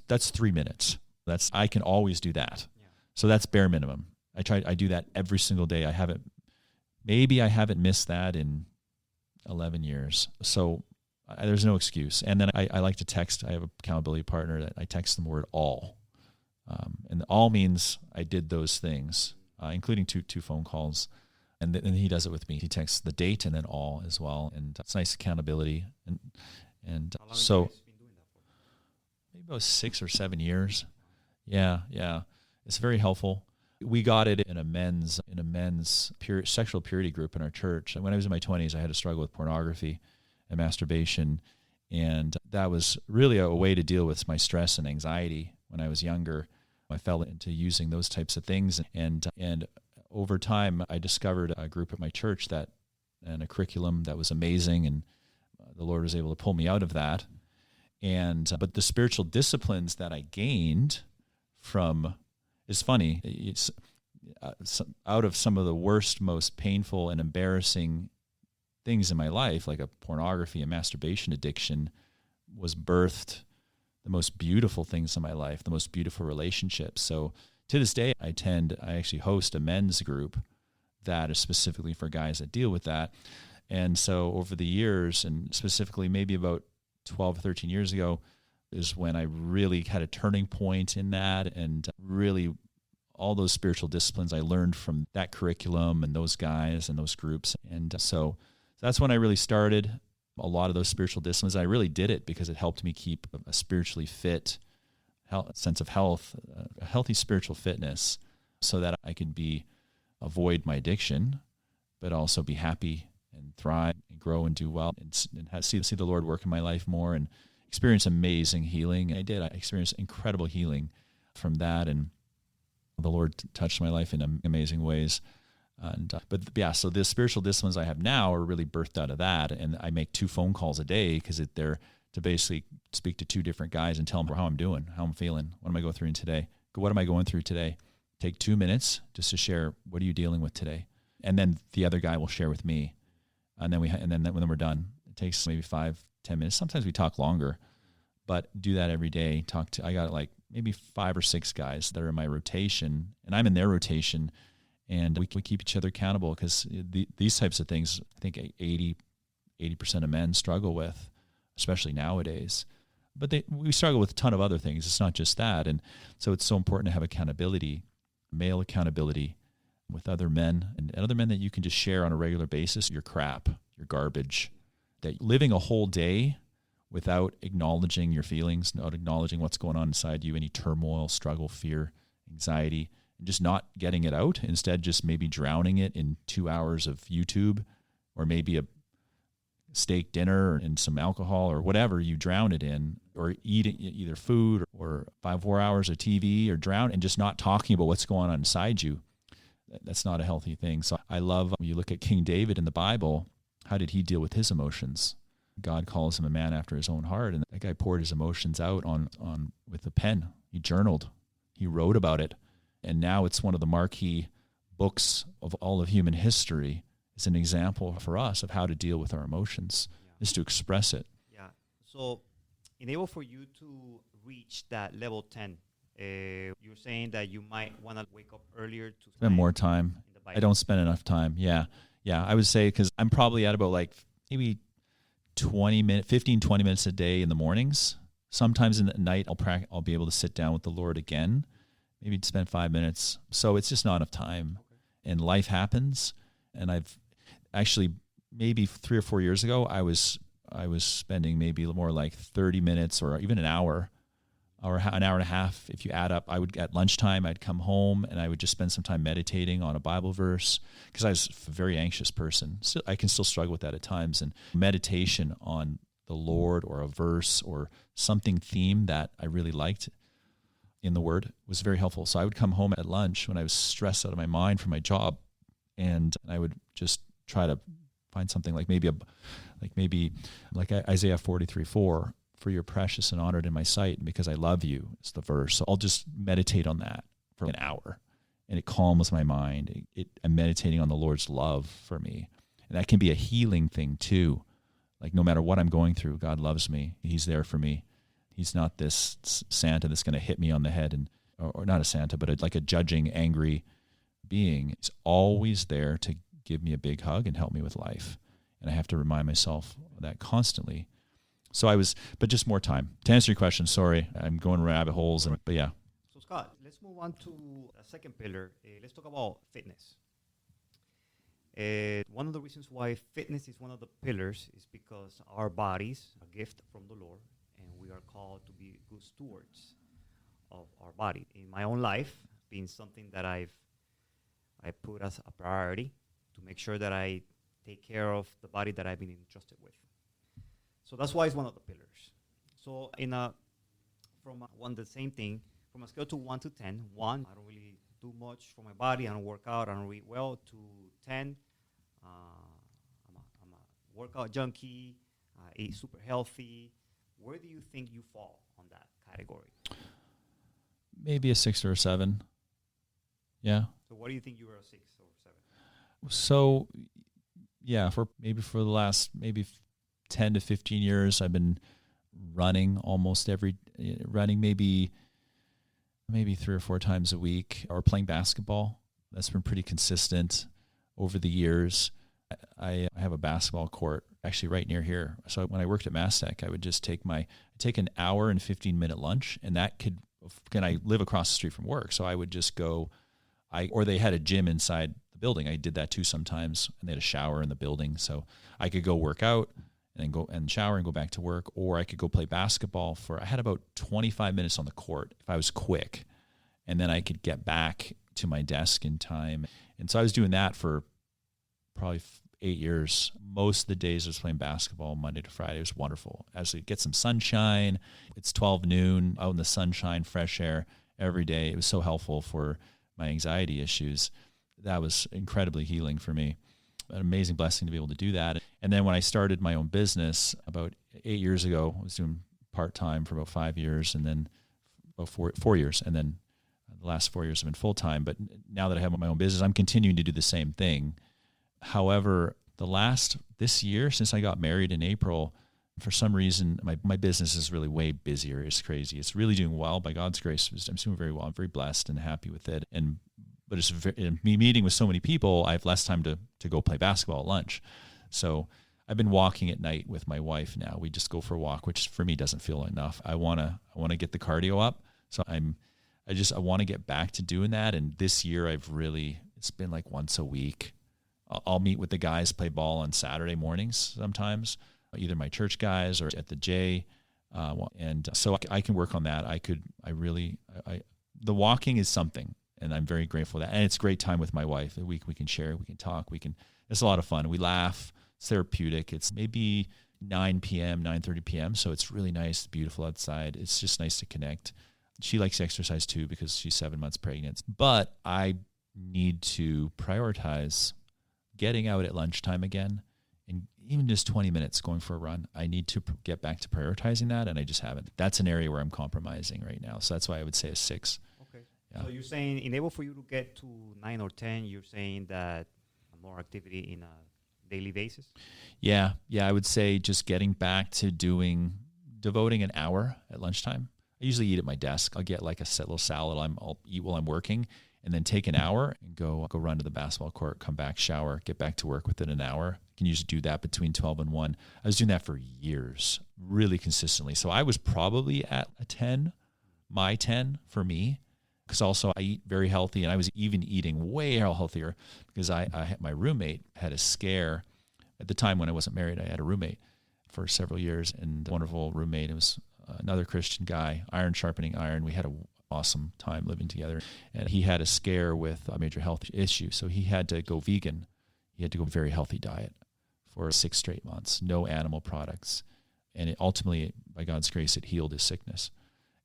That's 3 minutes. I can always do that. Yeah. So that's bare minimum. I do that every single day. I haven't missed that in 11 years. So there's no excuse. And then I like to text. I have an accountability partner that I text them the word all. And all means I did those things, including two phone calls. And then he does it with me. He texts the date and then all as well. And it's nice accountability. And how long so have you been doing that for? Maybe about 6 or 7 years. Yeah. It's very helpful. We got it in a men's sexual purity group in our church. And when I was in my 20s, I had a struggle with pornography and masturbation. And that was really a way to deal with my stress and anxiety when I was younger. I fell into using those types of things. And over time, I discovered a group at my church and a curriculum that was amazing, and the Lord was able to pull me out of that. And but the spiritual disciplines that I gained from, it's funny, it's out of some of the worst, most painful and embarrassing things in my life, like a pornography and masturbation addiction, was birthed the most beautiful things in my life, the most beautiful relationships. So to this day, I actually host a men's group that is specifically for guys that deal with that. And so over the years, and specifically maybe about 12 or 13 years ago, is when I really had a turning point in that, and really all those spiritual disciplines I learned from that curriculum and those guys and those groups. And so that's when I really started a lot of those spiritual disciplines. I really did it because it helped me keep a spiritually fit sense of health, a healthy spiritual fitness, so that I could avoid my addiction, but also be happy and thrive and grow and do well and see the Lord work in my life more and experience amazing healing. And I did. I experienced incredible healing from that, and the Lord touched my life in amazing ways. So the spiritual disciplines I have now are really birthed out of that. And I make 2 phone calls a day because they're to basically speak to 2 different guys and tell them how I'm doing, how I'm feeling, what am I going through today? What am I going through today? Take 2 minutes just to share, what are you dealing with today? And then the other guy will share with me. And then when we're done, it takes maybe 5-10 minutes. Sometimes we talk longer, but do that every day. I got like maybe 5 or 6 guys that are in my rotation, and I'm in their rotation, and we keep each other accountable, because these types of things, I think 80% of men struggle with, especially nowadays. But we struggle with a ton of other things. It's not just that. And so it's so important to have accountability, male accountability with other men, and other men that you can just share on a regular basis, your crap, your garbage. That living a whole day without acknowledging your feelings, not acknowledging what's going on inside you, any turmoil, struggle, fear, anxiety, and just not getting it out, instead just maybe drowning it in 2 hours of YouTube, or maybe a steak dinner and some alcohol or whatever you drown it in, or eating either food or 5-4 hours of TV, or drown and just not talking about what's going on inside you. That's not a healthy thing. So I love, when you look at King David in the Bible, how did he deal with his emotions? God calls him a man after his own heart, and that guy poured his emotions out on with a pen. He journaled, he wrote about it, and now it's one of the marquee books of all of human history. It's an example for us of how to deal with our emotions, is to express it. Yeah. So, in order for you to reach that level 10, you're saying that you might want to wake up earlier to spend more time. I don't spend enough time. Yeah. I would say, because I'm probably at about like maybe 20 minutes a day in the mornings. Sometimes in the night, I'll be able to sit down with the Lord again, maybe spend 5 minutes. So it's just not enough time. Okay. And life happens. And I've actually, maybe 3 or 4 years ago, I was spending maybe more like 30 minutes or even an hour an hour and a half. If you add up, at lunchtime, I'd come home and I would just spend some time meditating on a Bible verse, because I was a very anxious person. So I can still struggle with that at times. And meditation on the Lord, or a verse or something theme that I really liked in the Word, was very helpful. So I would come home at lunch when I was stressed out of my mind from my job, and I would just try to find something like Isaiah 43:4. For you're precious and honored in my sight, and because I love you, it's the verse. So I'll just meditate on that for an hour, and it calms my mind. I'm meditating on the Lord's love for me. And that can be a healing thing too. Like, no matter what I'm going through, God loves me. He's there for me. He's not this Santa that's going to hit me on the head, or not a Santa, but like a judging, angry being. He's always there to give me a big hug and help me with life. And I have to remind myself of that constantly. But just more time. To answer your question, sorry, I'm going rabbit holes, but yeah. So Scott, let's move on to a second pillar. Let's talk about fitness. One of the reasons why fitness is one of the pillars is because our bodies are a gift from the Lord, and we are called to be good stewards of our body. In my own life, being something that I put as a priority to make sure that I take care of the body that I've been entrusted with. So that's why it's one of the pillars. So from a scale to 1 to 10, 1, I don't really do much for my body. I don't work out. I don't eat well. To 10, I'm a workout junkie. I eat super healthy. Where do you think you fall on that category? Maybe a 6 or a 7. Yeah. So what do you think you were, a 6 or 7? So, yeah, for the last 10 to 15 years, I've been running maybe 3 or 4 times a week, or playing basketball. That's been pretty consistent over the years. I have a basketball court actually right near here. So when I worked at Mastech, I would just take an hour and 15-minute lunch, and I live across the street from work. So I would just go, or they had a gym inside the building. I did that too sometimes, and they had a shower in the building. So I could go work out and then go and shower and go back to work, or I could go play basketball I had about 25 minutes on the court if I was quick, and then I could get back to my desk in time. And so I was doing that for probably 8 years. Most of the days I was playing basketball Monday to Friday. It was wonderful. As we get some sunshine, it's 12 noon, out in the sunshine, fresh air every day. It was so helpful for my anxiety issues. That was incredibly healing for me. An amazing blessing to be able to do that. And then when I started my own business about 8 years ago, I was doing part-time for about 5 years, and then about 4 years. And then the last 4 years I've been full-time. But now that I have my own business, I'm continuing to do the same thing. However, this year, since I got married in April, for some reason, my business is really way busier. It's crazy. It's really doing well by God's grace. I'm doing very well. I'm very blessed and happy with it. But me meeting with so many people, I have less time to go play basketball at lunch. So I've been walking at night with my wife now. We just go for a walk, which for me doesn't feel enough. I want to get the cardio up. So I want to get back to doing that. And this year it's been like once a week. I'll meet with the guys, play ball on Saturday mornings sometimes, either my church guys or at the J. And so I can work on that. The walking is something, and I'm very grateful for that. And it's a great time with my wife. We can share, we can talk, it's a lot of fun. We laugh, it's therapeutic. It's maybe 9 p.m., 9:30 p.m. So it's really nice, beautiful outside. It's just nice to connect. She likes to exercise too because she's 7 months pregnant. But I need to prioritize getting out at lunchtime again, and even just 20 minutes going for a run. I need to get back to prioritizing that, and I just haven't. That's an area where I'm compromising right now. So that's why I would say a 6. Okay. Yeah. So you're saying, enable for you to get to 9 or 10, you're saying that more activity in a daily basis? Yeah, I would say just getting back to devoting an hour at lunchtime. I usually eat at my desk. I'll get like a little salad. I'll eat while I'm working, and then take an hour and go run to the basketball court, come back, shower, get back to work within an hour. I can usually do that between 12 and 1. I was doing that for years, really consistently. So I was probably at a 10, my 10 for me, because also I eat very healthy, and I was even eating way healthier because my roommate had a scare. At the time when I wasn't married, I had a roommate for several years, and a wonderful roommate. It was another Christian guy, iron sharpening iron. We had an awesome time living together, and he had a scare with a major health issue. So he had to go vegan. He had to go very healthy diet for 6 straight months, no animal products. And ultimately, by God's grace, it healed his sickness.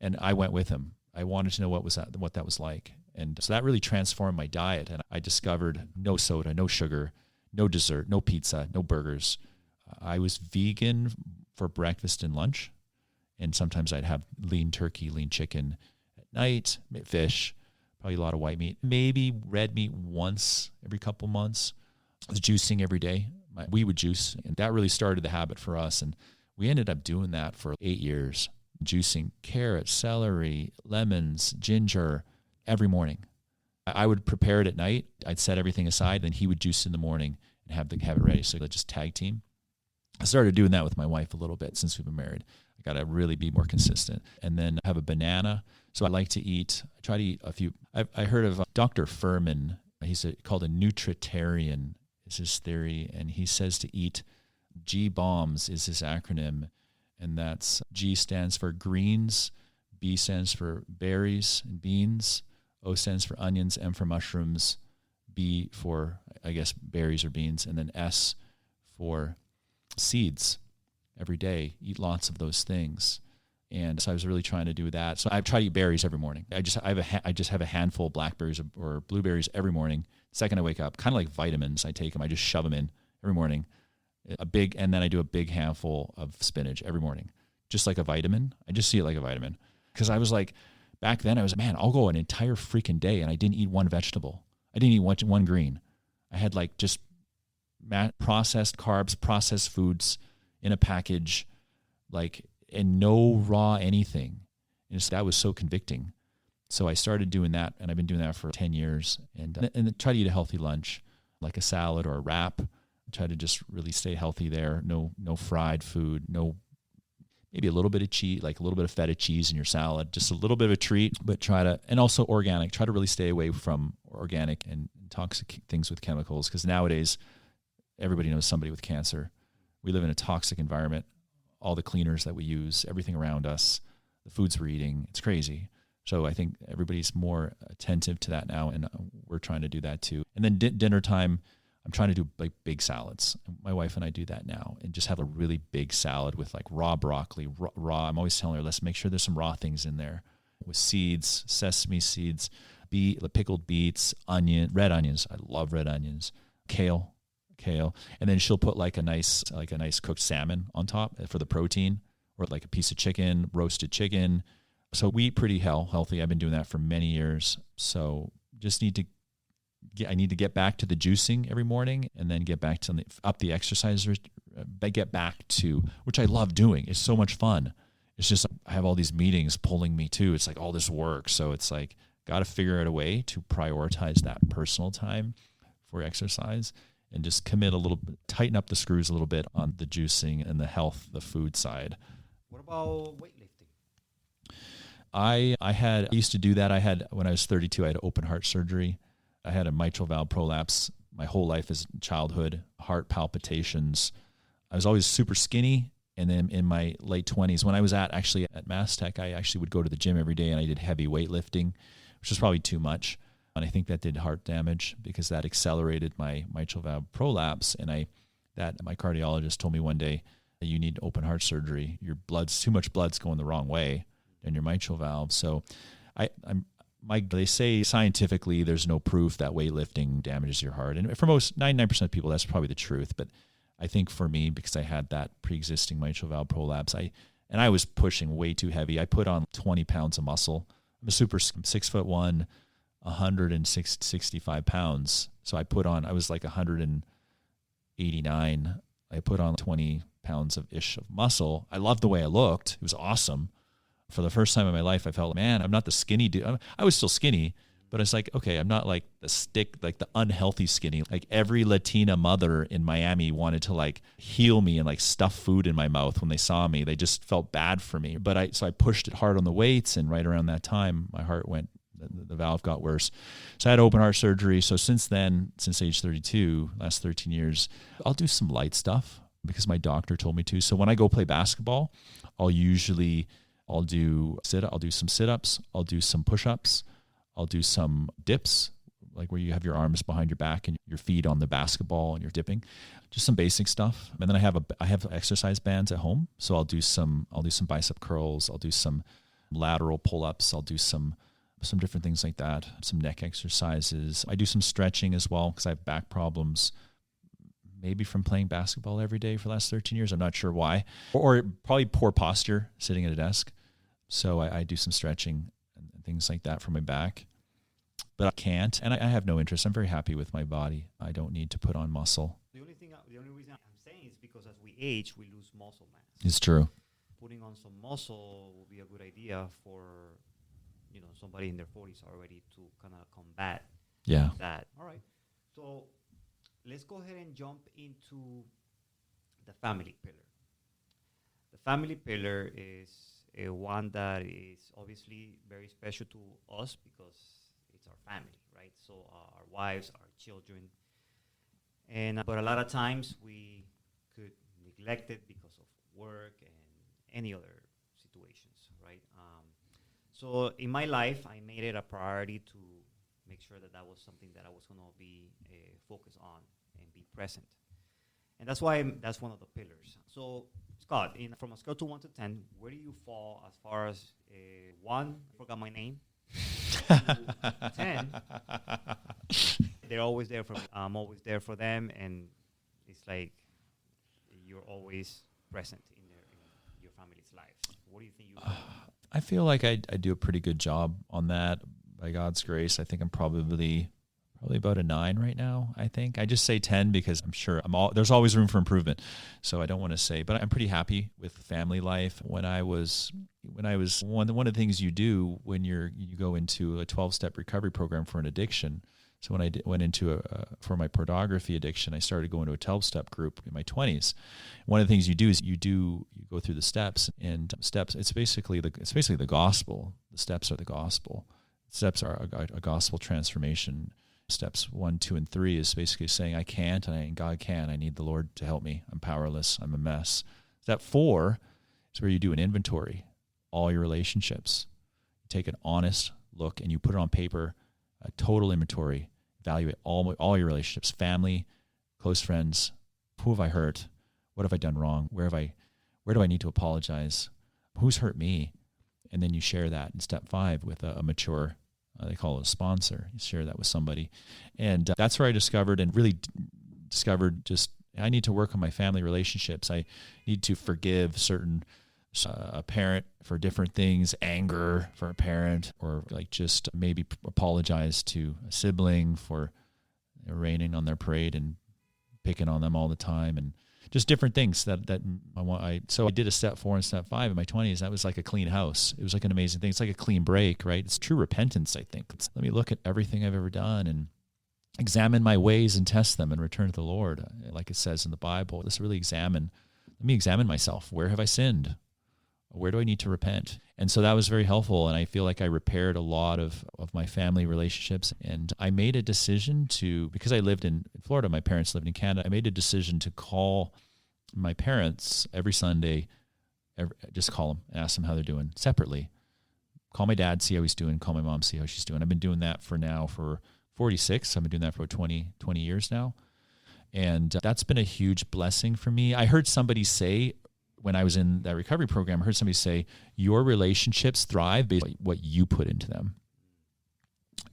And I went with him. I wanted to know what that was like. And so that really transformed my diet. And I discovered no soda, no sugar, no dessert, no pizza, no burgers. I was vegan for breakfast and lunch. And sometimes I'd have lean turkey, lean chicken at night, fish, probably a lot of white meat, maybe red meat once every couple months. I was juicing every day. We would juice, and that really started the habit for us. And we ended up doing that for 8 years, juicing carrots, celery, lemons, ginger every morning. I would prepare it at night. I'd set everything aside, then he would juice in the morning and have it ready. So let's just tag team. I started doing that with my wife a little bit since we've been married. I got to really be more consistent. And then have a banana. So I try to eat a few. I heard of Dr. Furman. He's called a nutritarian is his theory. And he says to eat G-BOMBS is his acronym. And that's G stands for greens, B stands for berries and beans, O stands for onions, M for mushrooms, B for, I guess, berries or beans, and then S for seeds. Every day, eat lots of those things. And so I was really trying to do that. So I try to eat berries every morning. I just have a handful of blackberries or blueberries every morning. The second I wake up, kind of like vitamins. I take them. I just shove them in every morning. And then I do a big handful of spinach every morning, just like a vitamin. I just see it like a vitamin. Because I was like, back then I was, man, I'll go an entire freaking day and I didn't eat one vegetable. I didn't eat one green. I had like just processed carbs, processed foods in a package, like, and no raw anything. And that was so convicting. So I started doing that, and I've been doing that for 10 years. And try to eat a healthy lunch, like a salad or a wrap. Try to just really stay healthy there. No fried food. No, maybe a little bit of cheese, like a little bit of feta cheese in your salad. Just a little bit of a treat, but and also organic. Try to really stay away from organic and toxic things with chemicals, because nowadays everybody knows somebody with cancer. We live in a toxic environment. All the cleaners that we use, everything around us, the foods we're eating, it's crazy. So I think everybody's more attentive to that now, and we're trying to do that too. And then dinner time, I'm trying to do like big salads. My wife and I do that now, and just have a really big salad with like raw broccoli, raw. I'm always telling her, let's make sure there's some raw things in there with seeds, sesame seeds, pickled beets, red onions. I love red onions, kale, and then she'll put like a nice cooked salmon on top for the protein, or like a piece of chicken, roasted chicken. So we eat pretty healthy. I've been doing that for many years. So just I need to get back to the juicing every morning, and then get back to up the exercise. Get back to, which I love doing. It's so much fun. It's just I have all these meetings pulling me too. It's like all this work. So it's like got to figure out a way to prioritize that personal time for exercise. And just commit a little bit, tighten up the screws a little bit on the juicing and the health, the food side. What about weightlifting? I used to do that. When I was 32, I had open heart surgery. I had a mitral valve prolapse my whole life as childhood, heart palpitations. I was always super skinny. And then in my late 20s, when I was at Mass Tech, I actually would go to the gym every day, and I did heavy weightlifting, which was probably too much. And I think that did heart damage, because that accelerated my mitral valve prolapse. And my cardiologist told me one day that you need open heart surgery. Too much blood's going the wrong way in your mitral valve. So they say scientifically there's no proof that weightlifting damages your heart. And for 99% of people, that's probably the truth. But I think for me, because I had that pre-existing mitral valve prolapse, I was pushing way too heavy. I put on 20 pounds of muscle. I'm 6'1", 165 pounds. So I was like 189. I put on 20 pounds of muscle. I loved the way I looked. It was awesome. For the first time in my life, I felt, man, I'm not the skinny dude. I was still skinny, but it's like, okay, I'm not like the unhealthy skinny. Like every Latina mother in Miami wanted to like heal me and like stuff food in my mouth when they saw me. They just felt bad for me. So I pushed it hard on the weights, and right around that time, my heart the valve got worse. So I had open heart surgery. So since age 32, last 13 years, I'll do some light stuff because my doctor told me to. So when I go play basketball, I'll do some sit-ups, I'll do some push-ups, I'll do some dips, like where you have your arms behind your back and your feet on the basketball and you're dipping, just some basic stuff. And then I have exercise bands at home. So I'll do some bicep curls, I'll do some lateral pull-ups, I'll do some different things like that, some neck exercises. I do some stretching as well because I have back problems, maybe from playing basketball every day for the last 13 years. I'm not sure why. Or probably poor posture sitting at a desk. So I do some stretching and things like that for my back. But I can't, and I have no interest. I'm very happy with my body. I don't need to put on muscle. The only reason I'm saying is because as we age, we lose muscle mass. It's true. Putting on some muscle will be a good idea for somebody in their 40s already to kind of combat that. All right. So let's go ahead and jump into the family pillar. The family pillar is one that is obviously very special to us because it's our family, right? So our wives, our children. But a lot of times we could neglect it because of work and any other situations, right? So in my life, I made it a priority to make sure that was something that I was going to be focused on and be present. And that's why that's one of the pillars. So Scott, from a scale to 1 to 10, where do you fall as far as 1, I forgot my name, 10, they're always there for me. I'm always there for them, and it's like you're always present in your family's life. What do you think I feel like I do a pretty good job on that by God's grace. I think I'm probably about a 9 right now. I think I just say 10 because I'm sure there's always room for improvement. So I don't want to say, but I'm pretty happy with family life. When I was one of the things you do when you go into a 12-step recovery program for an addiction. So when I went into for my pornography addiction, I started going to a 12-step group in my 20s. One of the things you do is you go through the steps, and steps. It's basically the gospel. The steps are the gospel. Steps are a gospel transformation. Steps 1, 2, and 3 is basically saying I can't, and God can. I need the Lord to help me. I'm powerless. I'm a mess. Step 4 is where you do an inventory, all your relationships. You take an honest look and you put it on paper, a total inventory. Evaluate all your relationships, family, close friends. Who have I hurt? What have I done wrong? Where do I need to apologize? Who's hurt me? And then you share that in step 5 with a mature. They call it a sponsor. You share that with somebody. And that's where I discovered just I need to work on my family relationships. I need to forgive a parent for different things, anger for a parent, or like just maybe apologize to a sibling for raining on their parade and picking on them all the time, and just different things that I want. So I did a step 4 and step 5 in my 20s. That was like a clean house. It was like an amazing thing. It's like a clean break, right? It's true repentance, I think. Let me look at everything I've ever done and examine my ways and test them and return to the Lord. Like it says in the Bible, let me examine myself. Where have I sinned? Where do I need to repent? And so that was very helpful. And I feel like I repaired a lot of my family relationships. And I made a decision because I lived in Florida, my parents lived in Canada, I made a decision to call my parents every Sunday, just call them and ask them how they're doing separately. Call my dad, see how he's doing. Call my mom, see how she's doing. I've been doing that for 46. I've been doing that for 20 years now. And that's been a huge blessing for me. I heard somebody say, when I was in that recovery program, I heard somebody say, your relationships thrive based on what you put into them.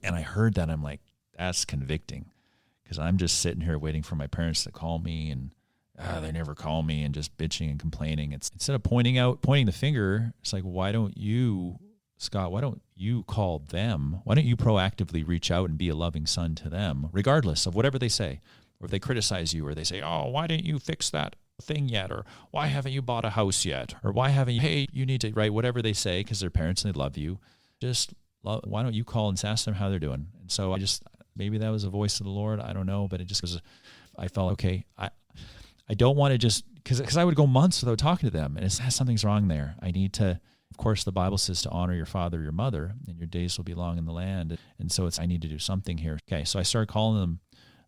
And I heard that. I'm like, that's convicting, because I'm just sitting here waiting for my parents to call me, and they never call me, and just bitching and complaining. It's instead of pointing the finger, it's like, why don't you, Scott, why don't you call them? Why don't you proactively reach out and be a loving son to them, regardless of whatever they say, or if they criticize you, or they say, oh, why didn't you fix that thing yet, or why haven't you bought a house yet, or why haven't you, hey, you need to, right, whatever they say, because they're parents and they love you, why don't you call and ask them how they're doing? And so maybe that was a voice of the Lord, I don't know, but it just was, I felt, okay, I don't want to just, because I would go months without talking to them, and something's wrong there. I need to, of course, the Bible says to honor your father, your mother, and your days will be long in the land, and so I need to do something here. Okay, so I started calling them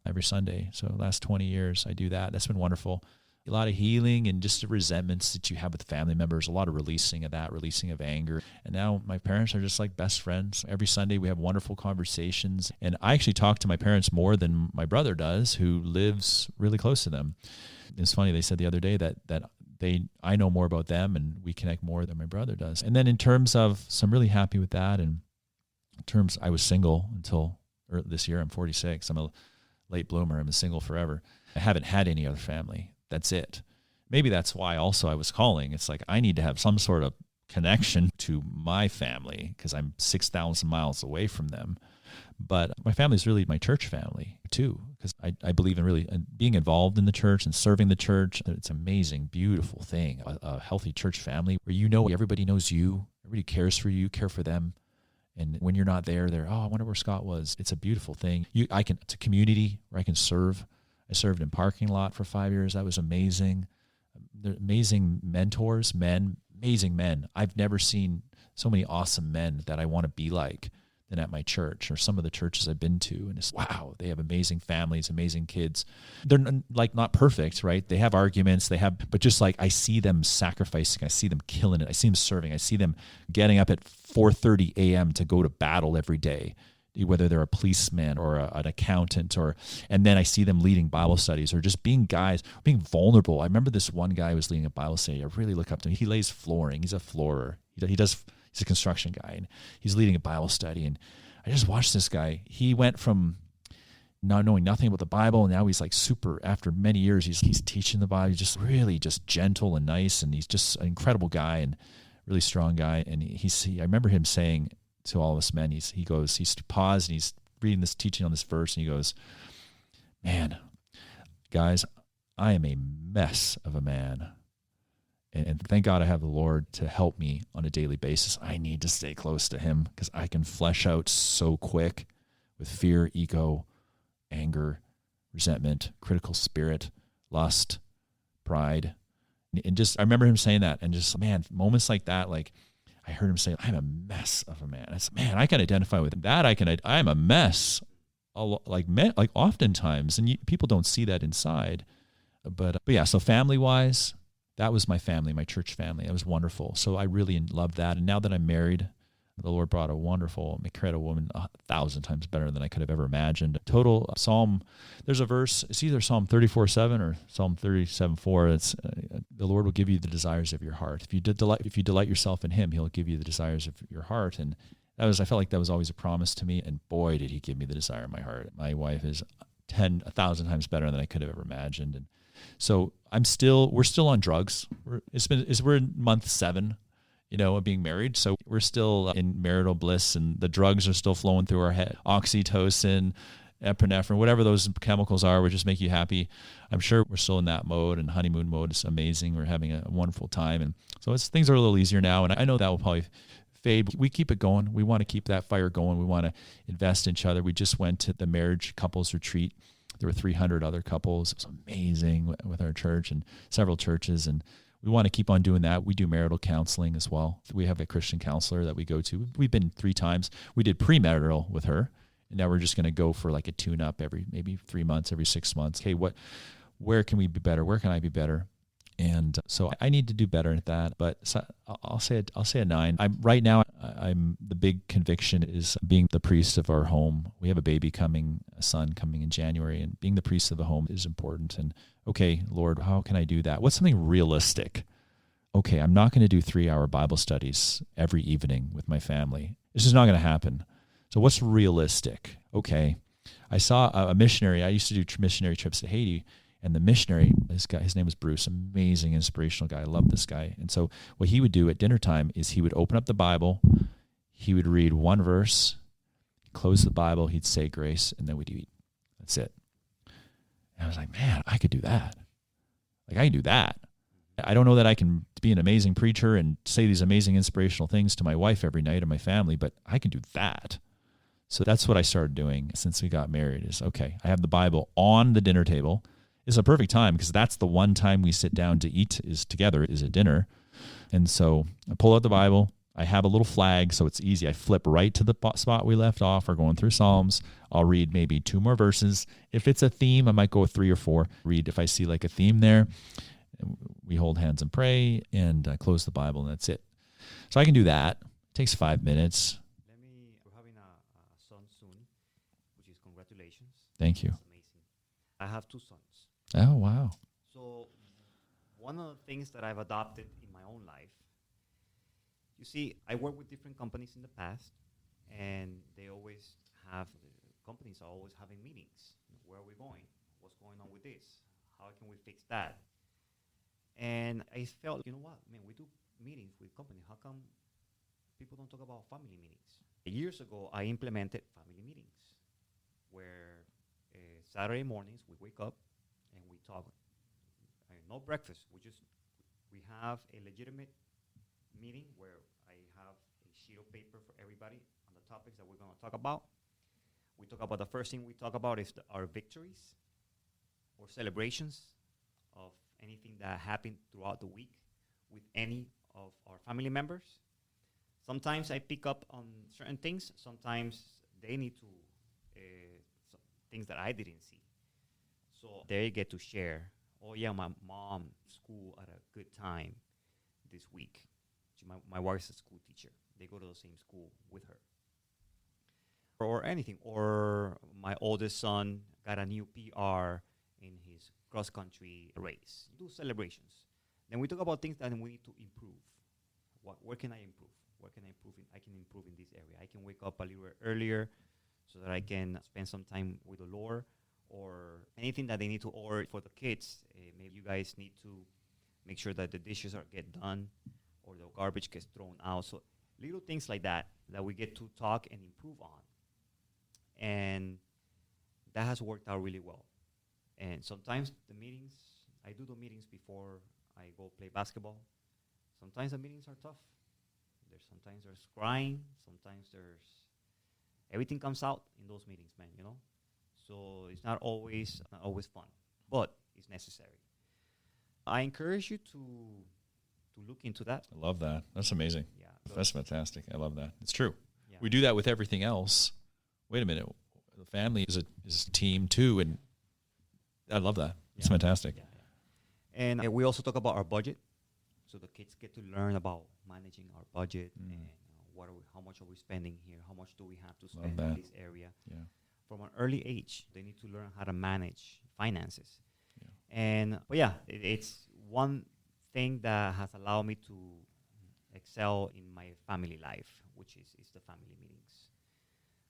every Sunday. So the last 20 years, I do that. That's been wonderful. A lot of healing and just the resentments that you have with family members, a lot of releasing of anger. And now my parents are just like best friends. Every Sunday we have wonderful conversations. And I actually talk to my parents more than my brother does, who lives really close to them. It's funny, they said the other day that I know more about them and we connect more than my brother does. And then in terms of, so I'm really happy with that. And in terms, I was single until this year. I'm 46. I'm a late bloomer. I'm single forever. I haven't had any other family. That's it. Maybe that's why also I was calling. It's like I need to have some sort of connection to my family because I'm 6,000 miles away from them. But my family is really my church family too, because I believe in really being involved in the church and serving the church. It's an amazing, beautiful thing, a healthy church family where everybody knows you, everybody cares for you, care for them. And when you're not there, they're, I wonder where Scott was. It's a beautiful thing. It's a community where I can serve. I served in parking lot for 5 years. That was amazing. They're amazing mentors, amazing men. I've never seen so many awesome men that I want to be like than at my church or some of the churches I've been to. And it's, wow, they have amazing families, amazing kids. They're like not perfect, right? They have arguments, but just like I see them sacrificing, I see them killing it. I see them serving. I see them getting up at 4:30 a.m. to go to battle every day whether they're a policeman or an accountant, and then I see them leading Bible studies or just being guys, being vulnerable. I remember this one guy who was leading a Bible study. I really look up to him. He lays flooring. He's a floorer. He's a construction guy, and he's leading a Bible study. And I just watched this guy. He went from not knowing nothing about the Bible, and now he's like super, after many years, he's teaching the Bible. He's just really just gentle and nice, and he's just an incredible guy and really strong guy. And I remember him saying to all of us men, he paused and he's reading this teaching on this verse, and he goes, "Man, guys, I am a mess of a man. And thank God I have the Lord to help me on a daily basis. I need to stay close to him because I can flesh out so quick with fear, ego, anger, resentment, critical spirit, lust, pride." And just, I remember him saying that, and just, man, moments like that, like I heard him say, "I'm a mess of a man." I said, man, I can identify with that. I'm a mess, like oftentimes, and people don't see that inside. But yeah, so family-wise, that was my family, my church family. It was wonderful. So I really loved that. And now that I'm married, the Lord brought a wonderful, incredible woman, 1,000 times better than I could have ever imagined. Total Psalm, there's a verse, it's either Psalm 34:7 or Psalm 37:4. It's the Lord will give you the desires of your heart. If you delight yourself in him, he'll give you the desires of your heart. And I felt like that was always a promise to me. And boy, did he give me the desire of my heart. My wife is 1,000 times better than I could have ever imagined. And so we're still on drugs. We're in month 7, of being married. So we're still in marital bliss, and the drugs are still flowing through our head. Oxytocin, epinephrine, whatever those chemicals are, would just make you happy. I'm sure we're still in that mode, and honeymoon mode is amazing. We're having a wonderful time. And so things are a little easier now. And I know that will probably fade. We keep it going. We want to keep that fire going. We want to invest in each other. We just went to the marriage couples retreat. There were 300 other couples. It was amazing with our church and several churches. And we want to keep on doing that. We do marital counseling as well. We have a Christian counselor that we go to. We've been 3 times. We did premarital with her. And now we're just going to go for like a tune-up every maybe 3 months, every 6 months. Hey, where can we be better? Where can I be better? And so I need to do better at that. But I'll say a 9. Right now, the big conviction is being the priest of our home. We have a son coming in January, and being the priest of the home is important. And okay, Lord, how can I do that? What's something realistic? Okay, I'm not going to do 3-hour Bible studies every evening with my family. This is not going to happen. So what's realistic? Okay, I saw a missionary. I used to do missionary trips to Haiti. And the missionary, his name was Bruce, amazing, inspirational guy. I love this guy. And so what he would do at dinner time is he would open up the Bible, he would read one verse, close the Bible, he'd say grace, and then we'd eat. That's it. And I was like, man, I could do that. Like, I can do that. I don't know that I can be an amazing preacher and say these amazing inspirational things to my wife every night and my family, but I can do that. So that's what I started doing since we got married is, okay, I have the Bible on the dinner table. It's a perfect time because that's the one time we sit down to eat together is at dinner. And so I pull out the Bible. I have a little flag, so it's easy. I flip right to the spot we left off. We're going through Psalms. I'll read maybe 2 more verses. If it's a theme, I might go with 3 or 4. Read if I see like a theme there. We hold hands and pray and close the Bible, and that's it. So I can do that. It takes 5 minutes. We're having a son soon, which is congratulations. Thank you. That's amazing. I have 2 sons. Oh, wow. So one of the things that I've adopted in my own life, you see, I worked with different companies in the past, and companies are always having meetings. Where are we going? What's going on with this? How can we fix that? And I felt, you know what, man, we do meetings with companies. How come people don't talk about family meetings? Years ago, I implemented family meetings where Saturday mornings we wake up and we talk. No breakfast. We have a legitimate meeting where I have a sheet of paper for everybody on the topics that we're going to talk about. We talk about the first thing we talk about is our victories or celebrations of anything that happened throughout the week with any of our family members. Sometimes I pick up on certain things. Sometimes they need to things that I didn't see. So they get to share. Oh yeah, my mom school at a good time this week. My wife's a school teacher. They go to the same school with her. or anything. Or my oldest son got a new PR in his cross-country race. Do celebrations. Then we talk about things that we need to improve. Where can I improve? Where can I improve? I can improve in this area. I can wake up a little earlier so that I can spend some time with the Lord, or anything that they need to order for the kids. Maybe you guys need to make sure that the dishes get done or the garbage gets thrown out. So little things like that we get to talk and improve on. And that has worked out really well. And sometimes I do the meetings before I go play basketball. Sometimes the meetings are tough. Sometimes there's crying. Sometimes everything comes out in those meetings, man, So it's not always fun, but it's necessary. I encourage you to look into that. I love that. That's amazing. Yeah. That's fantastic. I love that. It's true. Yeah. We do that with everything else. Wait a minute. The family is a team too, and I love that. It's fantastic. Yeah. And we also talk about our budget. So the kids get to learn about managing our budget and how much are we spending here? How much do we have to spend in this area? Yeah. From an early age, they need to learn how to manage finances. Yeah. It's one thing that has allowed me to excel in my family life, which is the family meetings.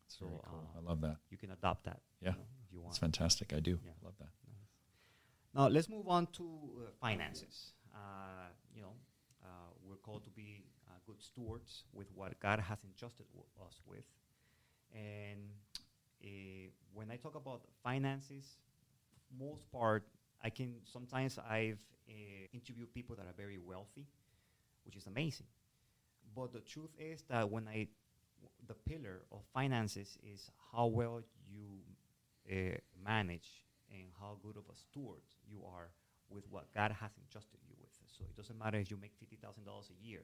That's very cool. I love that. You can adopt that. Yeah. If you want. It's fantastic. I do. Yeah. Love that. Nice. Now let's move on to finances. We're called to be good stewards with what God has entrusted us with. And when I talk about finances, most part, I've interviewed people that are very wealthy, which is amazing. But the truth is that the pillar of finances is how well you manage and how good of a steward you are with what God has entrusted you with. So it doesn't matter if you make $50,000 a year.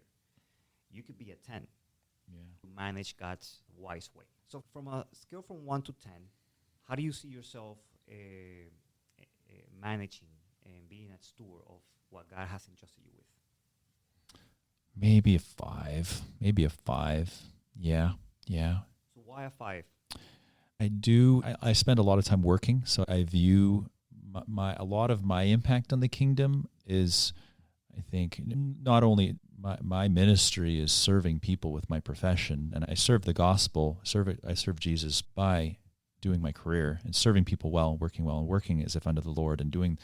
You could be a 10 to manage God's wise way. So from a scale from 1 to 10, how do you see yourself managing and being a steward of what God has entrusted you with? Maybe a 5. Yeah. So why a 5? I do. I spend a lot of time working, so I view a lot of my impact on the kingdom is, I think, not only my ministry is serving people with my profession, and I serve the gospel, I serve Jesus by doing my career and serving people well, and working as if under the Lord, and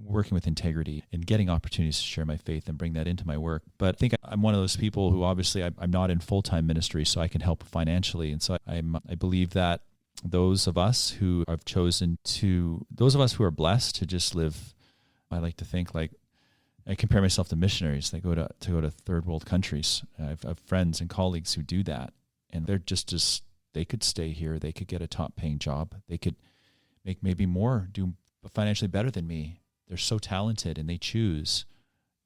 working with integrity and getting opportunities to share my faith and bring that into my work. But I think I'm one of those people who obviously I'm not in full-time ministry, so I can help financially. And so I believe that those of us who are blessed to just live, I like to think like, I compare myself to missionaries. They go to third world countries. I have friends and colleagues who do that, and they're just they could stay here. They could get a top paying job. They could make maybe more, do financially better than me. They're so talented, and they choose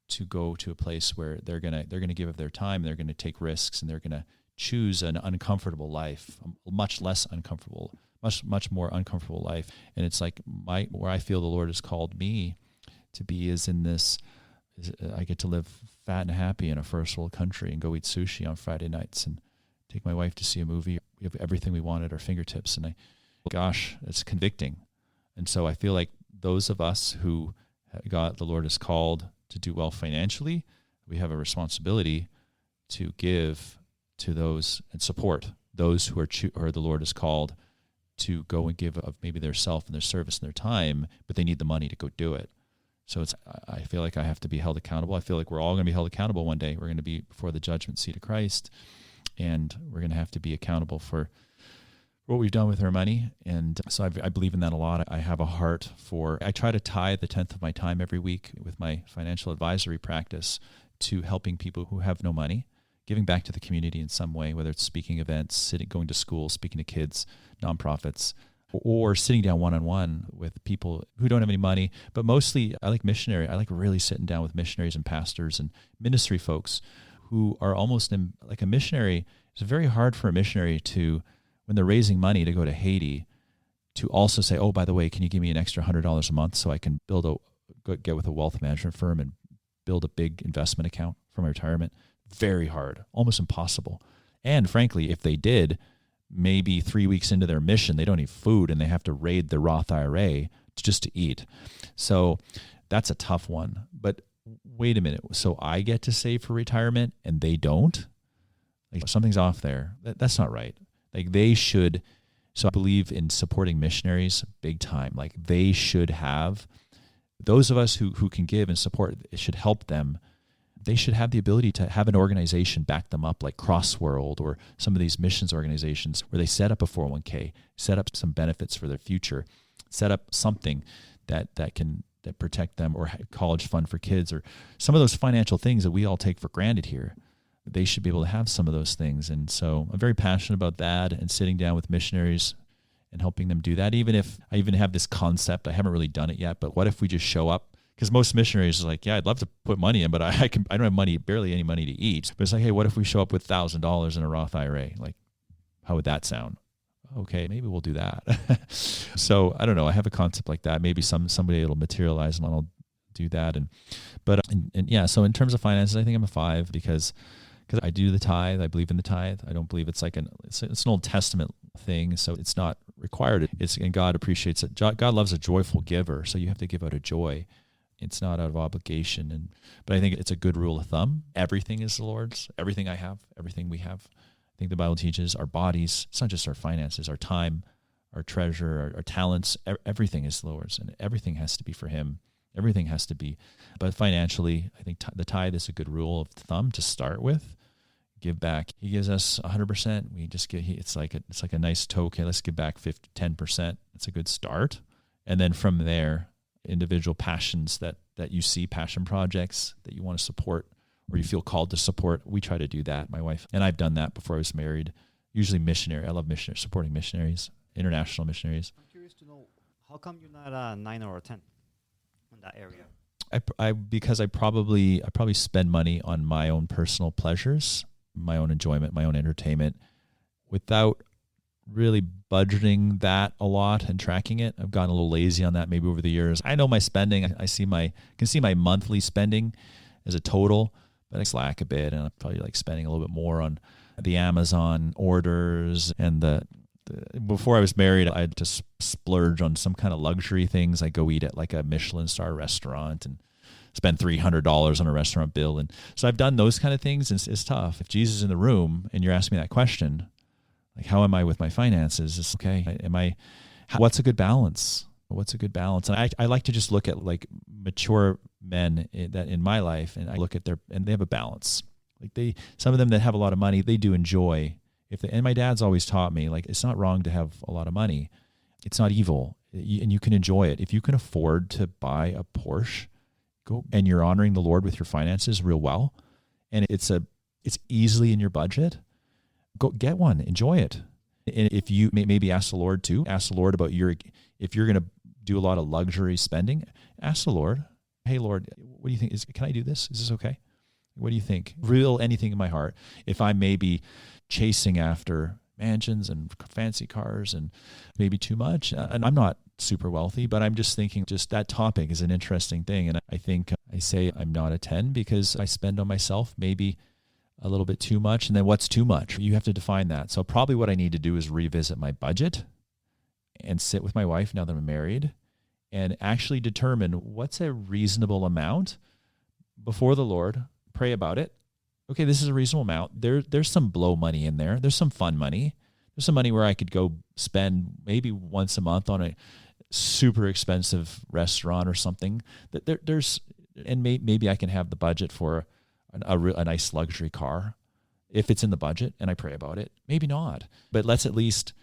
to go to a place where they're gonna give of their time. They're gonna take risks, and they're gonna choose an uncomfortable life, a much more uncomfortable life. And it's like where I feel the Lord has called me to be is in this. I get to live fat and happy in a first world country and go eat sushi on Friday nights and take my wife to see a movie. We have everything we want at our fingertips, and it's convicting. And so I feel like those of us who the Lord has called to do well financially, we have a responsibility to give to those and support those who are the Lord has called to go and give of maybe their self and their service and their time, but they need the money to go do it. So I feel like I have to be held accountable. I feel like we're all going to be held accountable one day. We're going to be before the judgment seat of Christ, and we're going to have to be accountable for what we've done with our money. And so I believe in that a lot. I have a heart I try to tie the 10th of my time every week with my financial advisory practice to helping people who have no money, giving back to the community in some way, whether it's speaking events, going to school, speaking to kids, nonprofits, or sitting down one-on-one with people who don't have any money. But mostly I like really sitting down with missionaries and pastors and ministry folks who are almost like a missionary. It's very hard for a missionary to, when they're raising money to go to Haiti, to also say, oh, by the way, can you give me an extra $100 a month so I can get with a wealth management firm and build a big investment account for my retirement? Very hard, almost impossible. And frankly, if they did, maybe 3 weeks into their mission, they don't eat food and they have to raid the Roth IRA just to eat. So that's a tough one. But wait a minute. So I get to save for retirement and they don't? Like, something's off there. That's not right. Like, they should. So I believe in supporting missionaries big time. Like, they should have, those of us who can give and support, it should help them. They should have the ability to have an organization back them up, like Crossworld or some of these missions organizations, where they set up a 401k, set up some benefits for their future, set up something that protect them, or college fund for kids, or some of those financial things that we all take for granted here. They should be able to have some of those things. And so I'm very passionate about that, and sitting down with missionaries and helping them do that. Even if I even have this concept, I haven't really done it yet, but what if we just show up? Because most missionaries are like, yeah, I'd love to put money in, but I don't have money, barely any money to eat. But it's like, hey, what if we show up with $1,000 in a Roth IRA? Like, how would that sound? Okay, maybe we'll do that. So I don't know. I have a concept like that. Maybe somebody will materialize and I'll do that. But yeah. So in terms of finances, I think I'm a 5 because I do the tithe. I believe in the tithe. I don't believe it's like it's an Old Testament thing, so it's not required. And God appreciates it. God loves a joyful giver, so you have to give out of joy. It's not out of obligation. But I think it's a good rule of thumb. Everything is the Lord's. Everything I have, everything we have. I think the Bible teaches our bodies. It's not just our finances, our time, our treasure, our talents. Everything is the Lord's, and everything has to be for Him. Everything has to be. But financially, I think the tithe is a good rule of thumb to start with. Give back. He gives us 100%. We just get. It's like a nice token. Let's give back 10%. It's a good start. And then from there, individual passions that you see, passion projects that you want to support, or you feel called to support. We try to do that. My wife and I've done that before I was married. Usually missionary. I love missionaries, supporting missionaries, international missionaries. I'm curious to know, how come you're not a 9 or a 10 in that area? Because I probably spend money on my own personal pleasures, my own enjoyment, my own entertainment, without really budgeting that a lot and tracking it. I've gotten a little lazy on that maybe over the years. I know my spending. I can see my monthly spending as a total, but I slack a bit, and I'm probably like spending a little bit more on the Amazon orders and before I was married, I'd just splurge on some kind of luxury things. I go eat at like a Michelin star restaurant and spend $300 on a restaurant bill. And so I've done those kind of things, and it's tough. If Jesus is in the room and you're asking me that question, like, how am I with my finances? It's okay. What's a good balance? What's a good balance? And I like to just look at like mature men that in my life, and I look at and they have a balance. Like some of them that have a lot of money, they do enjoy. And my dad's always taught me, like, it's not wrong to have a lot of money. It's not evil, and you can enjoy it. If you can afford to buy a Porsche, go, and you're honoring the Lord with your finances real well, and it's easily in your budget, go get one, enjoy it. And if you maybe ask the Lord about if you're going to do a lot of luxury spending, ask the Lord, hey Lord, what do you think? Can I do this? Is this okay? What do you think? Real anything in my heart. If I may be chasing after mansions and fancy cars and maybe too much, and I'm not super wealthy, but I'm just thinking just that topic is an interesting thing. And I think I say I'm not a 10 because I spend on myself maybe a little bit too much. And then what's too much? You have to define that. So probably what I need to do is revisit my budget and sit with my wife now that I'm married and actually determine what's a reasonable amount before the Lord, pray about it. Okay, this is a reasonable amount. There's some blow money in there. There's some fun money. There's some money where I could go spend maybe once a month on a super expensive restaurant or something. Maybe I can have the budget for a nice luxury car if it's in the budget, and I pray about it. Maybe not, but let's at least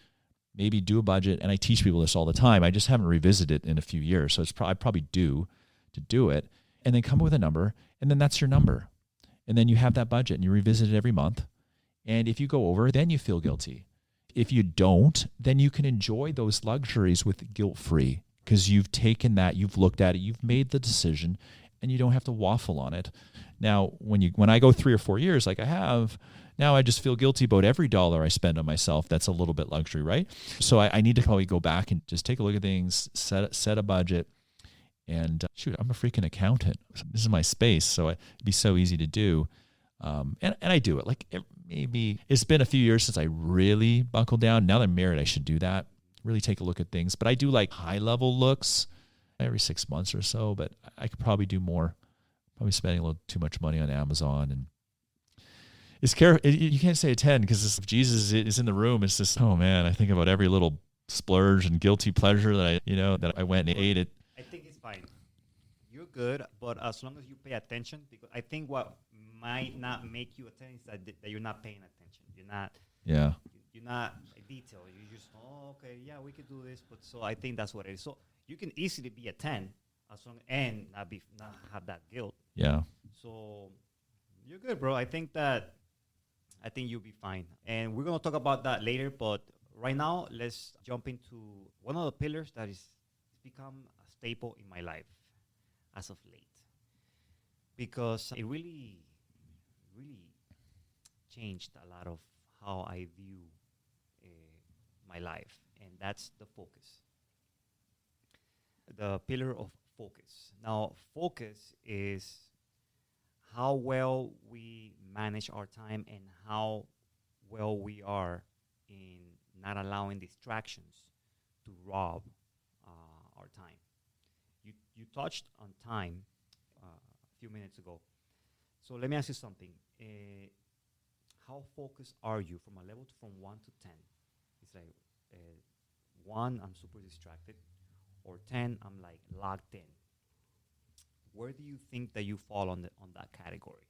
maybe do a budget. And I teach people this all the time. I just haven't revisited it in a few years, so I probably due to do it, and then come up with a number, and then that's your number. And then you have that budget and you revisit it every month. And if you go over, then you feel guilty. If you don't, then you can enjoy those luxuries with guilt-free because you've taken that, you've looked at it, you've made the decision, and you don't have to waffle on it. Now, when I go 3 or 4 years like I have, now I just feel guilty about every dollar I spend on myself. That's a little bit luxury, right? So I need to probably go back and just take a look at things, set a budget. And I'm a freaking accountant. This is my space, so it'd be so easy to do. And I do it. Like maybe it's been a few years since I really buckled down. Now that I'm married, I should do that. Really take a look at things. But I do like high level looks every 6 months or so, but I could probably do more. Probably spending a little too much money on Amazon. And you can't say a 10 because if Jesus is in the room, it's just, oh man, I think about every little splurge and guilty pleasure that I went and ate it. I think it's fine. You're good, but as long as you pay attention, because I think what might not make you a 10 is that you're not paying attention. You're not detailed. You just, okay, yeah, we could do this, but so I think that's what it is. So you can easily be a 10 as long and not have that guilt. Yeah. So you're good, bro. I think you'll be fine. And we're going to talk about that later, but right now, let's jump into one of the pillars that has become a staple in my life as of late. Because it really, really changed a lot of how I view my life, and that's the focus. The pillar of focus. Now, focus is how well we manage our time and how well we are in not allowing distractions to rob our time. You touched on time a few minutes ago. So let me ask you something. How focused are you from a level from 1 to 10? It's like 1, I'm super distracted, or 10, I'm like locked in. Where do you think that you fall on that category?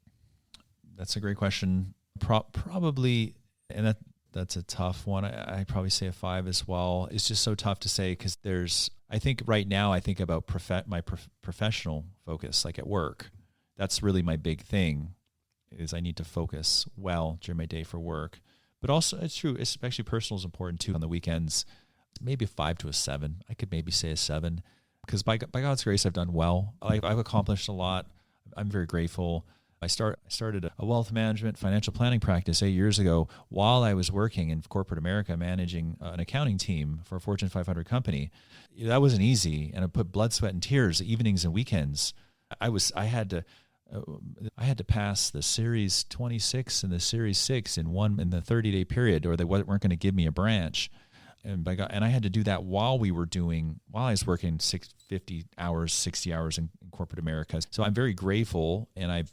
That's a great question. Probably, and that's a tough one. I probably say a 5 as well. It's just so tough to say because I think right now I think about my professional focus, like at work. That's really my big thing, is I need to focus well during my day for work. But also, it's true, especially personal is important too on the weekends. Maybe a 5 to a 7. I could maybe say a 7 because by God's grace, I've done well. I've accomplished a lot. I'm very grateful. I started a wealth management financial planning practice 8 years ago while I was working in corporate America managing an accounting team for a Fortune 500 company. That wasn't easy, and I put blood, sweat, and tears evenings and weekends. I had to pass the Series 26 and the Series 6 in the 30-day period, or they weren't going to give me a branch. And I had to do that while I was working 50 hours, 60 hours in corporate America. So I'm very grateful, and I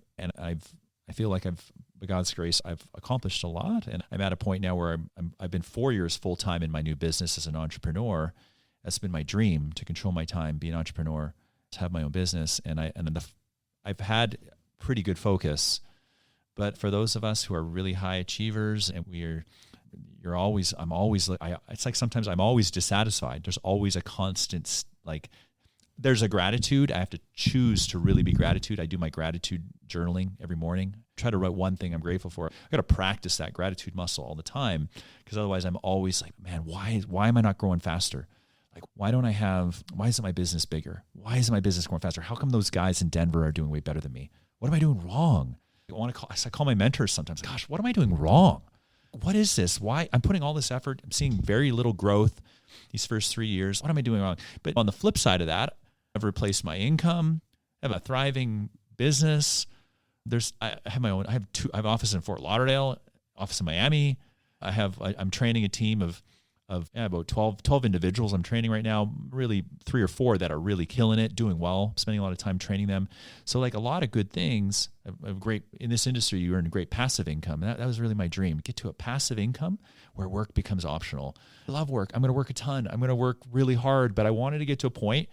feel like by God's grace, I've accomplished a lot, and I'm at a point now where I've been 4 years full time in my new business as an entrepreneur. That's been my dream, to control my time, be an entrepreneur, to have my own business, I've had pretty good focus. But for those of us who are really high achievers, and it's like sometimes I'm always dissatisfied. There's always a constant, there's a gratitude. I have to choose to really be gratitude. I do my gratitude journaling every morning. Try to write one thing I'm grateful for. I got to practice that gratitude muscle all the time, because otherwise I'm always like, man, why am I not growing faster? Like, why isn't my business bigger? Why isn't my business growing faster? How come those guys in Denver are doing way better than me? What am I doing wrong? I call my mentors sometimes. Gosh, what am I doing wrong? What is this? Why? I'm putting all this effort. I'm seeing very little growth these first 3 years. What am I doing wrong? But on the flip side of that, I've replaced my income. I have a thriving business. I have my own. I have an office in Fort Lauderdale, office in Miami. I'm training a team of about 12 individuals I'm training right now, really 3 or 4 that are really killing it, doing well, spending a lot of time training them. So like a lot of good things, great in this industry, you earn great passive income. That was really my dream, get to a passive income where work becomes optional. I love work. I'm going to work a ton. I'm going to work really hard, but I wanted to get to a point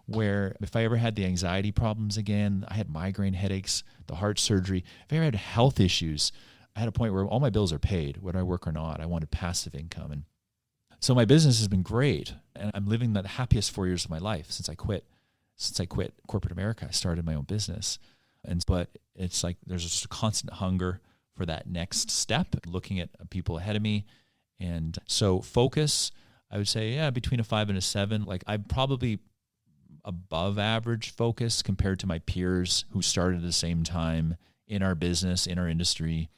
where if I ever had the anxiety problems again, I had migraine headaches, the heart surgery, if I ever had health issues, I had a point where all my bills are paid, whether I work or not. I wanted passive income. And so my business has been great, and I'm living the happiest 4 years of my life since I quit corporate America. I started my own business. But it's like there's just a constant hunger for that next step, looking at people ahead of me. And so focus, I would say, between a 5 and a 7. Like I'm probably above average focus compared to my peers who started at the same time in our business, in our industry.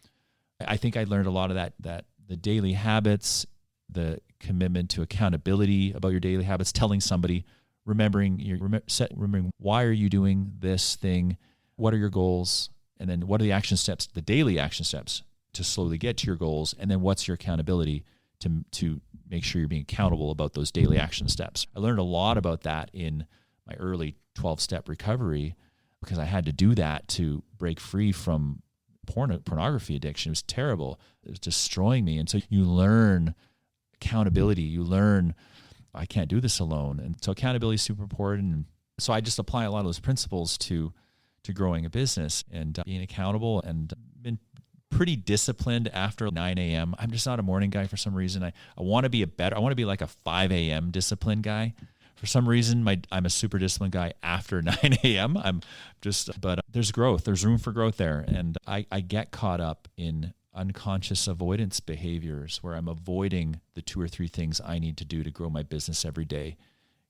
I think I learned a lot of that the daily habits, the commitment to accountability about your daily habits, telling somebody, remembering why are you doing this thing, what are your goals, and then what are the action steps, the daily action steps to slowly get to your goals? And then what's your accountability to make sure you're being accountable about those daily action steps? I learned a lot about that in my early 12-step recovery because I had to do that to break free from pornography addiction. It was terrible. It was destroying me. And so you learn accountability. You learn, I can't do this alone. And so accountability is super important. And so I just apply a lot of those principles to growing a business and being accountable, and been pretty disciplined after 9 a.m. I'm just not a morning guy for some reason. I want to be I want to be like a 5 a.m. disciplined guy. For some reason, I'm a super disciplined guy after 9 a.m. But there's growth. There's room for growth there. And I get caught up in unconscious avoidance behaviors where I'm avoiding the 2 or 3 things I need to do to grow my business every day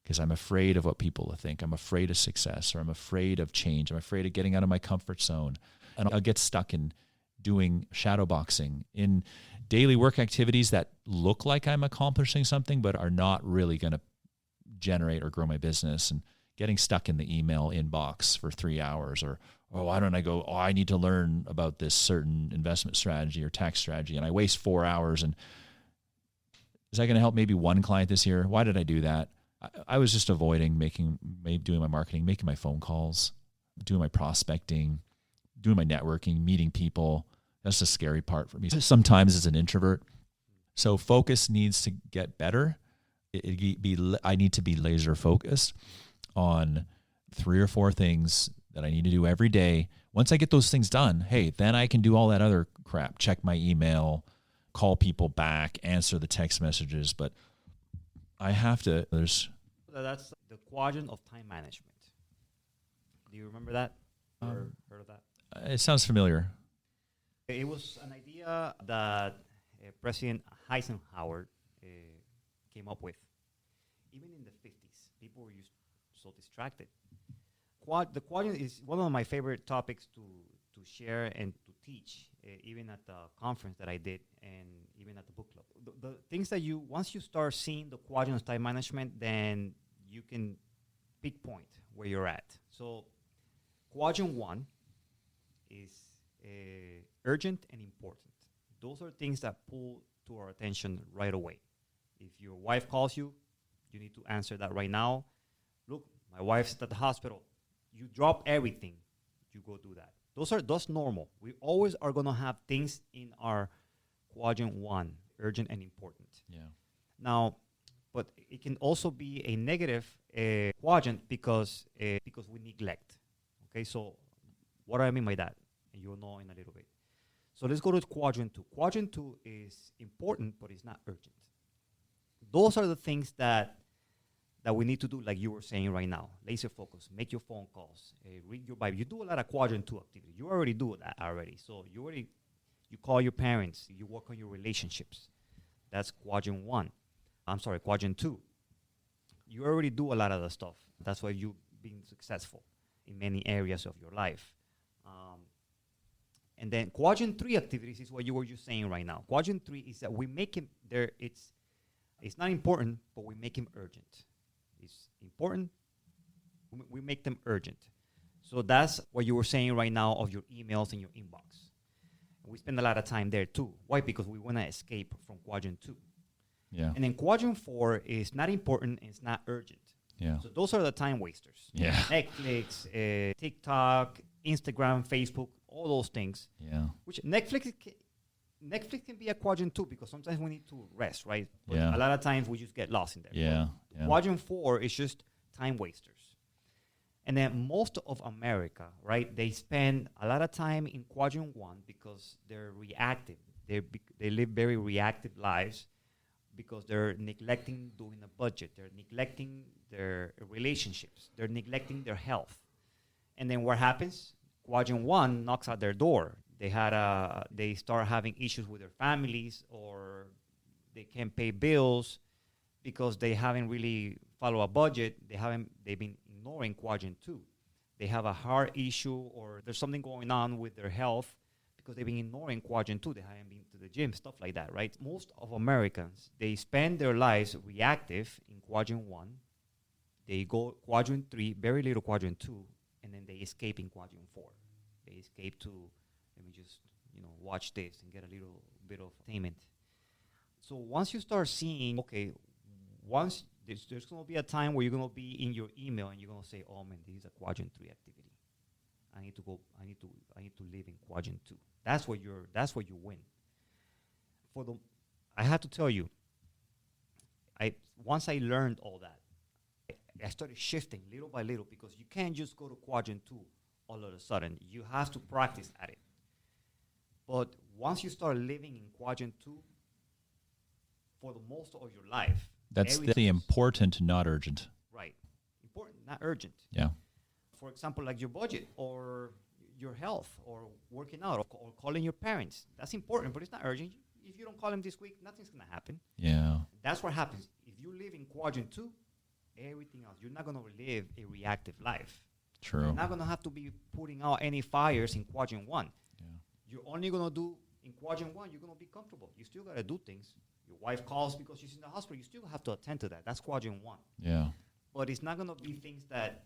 because I'm afraid of what people will think. I'm afraid of success, or I'm afraid of change. I'm afraid of getting out of my comfort zone. And I'll get stuck in doing shadow boxing, in daily work activities that look like I'm accomplishing something but are not really going to generate or grow my business, and getting stuck in the email inbox for 3 hours, or why don't I go, I need to learn about this certain investment strategy or tax strategy, and I waste 4 hours. And is that going to help maybe one client this year? Why did I do that? I was just avoiding doing my marketing, making my phone calls, doing my prospecting, doing my networking, meeting people. That's the scary part for me sometimes as an introvert. So focus needs to get better. I need to be laser focused on 3 or 4 things that I need to do every day. Once I get those things done, hey, then I can do all that other crap, check my email, call people back, answer the text messages. But I have to, That's the quadrant of time management. Do you remember that? Or heard of that? It sounds familiar. It was an idea that President Eisenhower came up with. Even in the 50s, people were so distracted. The quadrant is one of my favorite topics to share and to teach, even at the conference that I did and even at the book club. The things that once you start seeing the quadrant of time management, then you can pinpoint where you're at. So quadrant 1 is urgent and important. Those are things that pull to our attention right away. If your wife calls you, you need to answer that right now. Look, my wife's at the hospital. You drop everything. You go do that. That's normal. We always are going to have things in our quadrant 1, urgent and important. Yeah. Now, but it can also be a negative quadrant because we neglect. Okay, so what do I mean by that? And you'll know in a little bit. So let's go to quadrant 2. Quadrant 2 is important, but it's not urgent. Those are the things that we need to do, like you were saying right now. Laser focus, make your phone calls, read your Bible. You do a lot of quadrant 2 activity. You already do that already. So you call your parents. You work on your relationships. That's quadrant 2. You already do a lot of the stuff. That's why you've been successful in many areas of your life. And then quadrant 3 activities is what you were just saying right now. Quadrant 3 is that we make him there. It's not important, but we make him urgent. It's important. We make them urgent. So that's what you were saying right now of your emails and your inbox. And we spend a lot of time there too. Why? Because we want to escape from quadrant 2. Yeah. And then quadrant 4 is not important and it's not urgent. Yeah. So those are the time wasters. Yeah. Netflix, TikTok, Instagram, Facebook, all those things. Yeah. Which Netflix can be a quadrant 2 because sometimes we need to rest, right? But Yeah. a lot of times we just get lost in there. Yeah. But quadrant 4 is just time wasters. And then most of America, right, they spend a lot of time in quadrant 1 because they're reactive. They live very reactive lives because they're neglecting doing a budget. They're neglecting their relationships. They're neglecting their health. And then what happens? Quadrant 1 knocks at their door. They start having issues with their families, or they can't pay bills because they haven't really followed a budget. They've been ignoring quadrant 2. They have a heart issue, or there's something going on with their health because they've been ignoring quadrant 2. They haven't been to the gym, stuff like that, right? Most of Americans, they spend their lives reactive in quadrant 1. They go quadrant 3, very little quadrant 2, and then they escape in quadrant 4. They escape to, let me just watch this and get a little bit of entertainment. So once you start seeing, okay, once there's going to be a time where you're going to be in your email and you're going to say, oh man, this is a quadrant 3 activity. I need to live in quadrant 2. That's where you win. I have to tell you, once I learned all that, I started shifting little by little, because you can't just go to quadrant 2 all of a sudden. You have to practice at it. But once you start living in quadrant 2 for the most of your life, that's the important, not urgent. Right. Important, not urgent. Yeah. For example, like your budget or your health or working out or calling your parents. That's important, but it's not urgent. If you don't call them this week, nothing's going to happen. Yeah. That's what happens. If you live in quadrant 2, everything else, you're not going to live a reactive life. True. You're not going to have to be putting out any fires in quadrant 1. Yeah. You're only going to do in quadrant 1, you're going to be comfortable. You still got to do things. Your wife calls because she's in the hospital. You still have to attend to that. That's quadrant 1. Yeah. But it's not going to be things that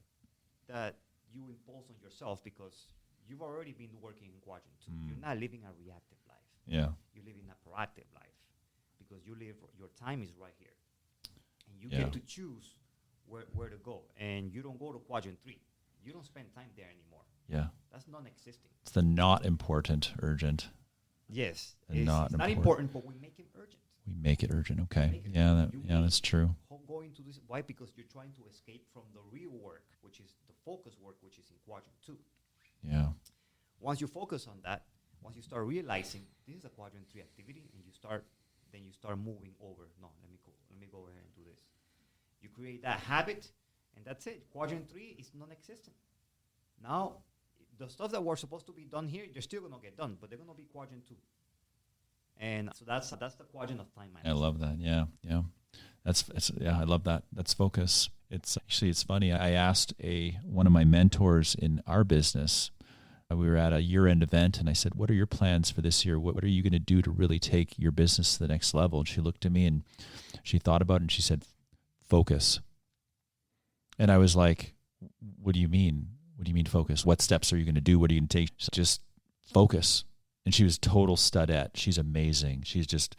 you impose on yourself, because you've already been working in quadrant 2. You're not living a reactive life. Yeah. You're living a proactive life, because your time is right here. And you get to choose where to go. And you don't go to quadrant 3. You don't spend time there anymore. Yeah. That's non-existing. It's the not important, urgent. Yes. It's not important, but we make it urgent. We make it urgent. Okay. That's true. Going to this. Why? Because you're trying to escape from the real work, which is the focus work, which is in quadrant 2. Yeah. Once you focus on that, once you start realizing this is a quadrant 3 activity, and you start moving over. No, let me go ahead and do this. You create that habit, and that's it. Quadrant 3 is non-existent. Now, the stuff that were supposed to be done here, they're still going to get done, but they're going to be quadrant 2. And so that's the quadrant of time management. I love that. Yeah. I love that. That's focus. It's funny. I asked one of my mentors in our business. We were at a year-end event, and I said, "What are your plans for this year? What are you going to do to really take your business to the next level?" And she looked at me and she thought about it, and she said, "Focus." And I was like, "What do you mean? What do you mean focus? What steps are you going to do? What are you going to take?" She said, "Just focus." And she was total studette. She's amazing. She's just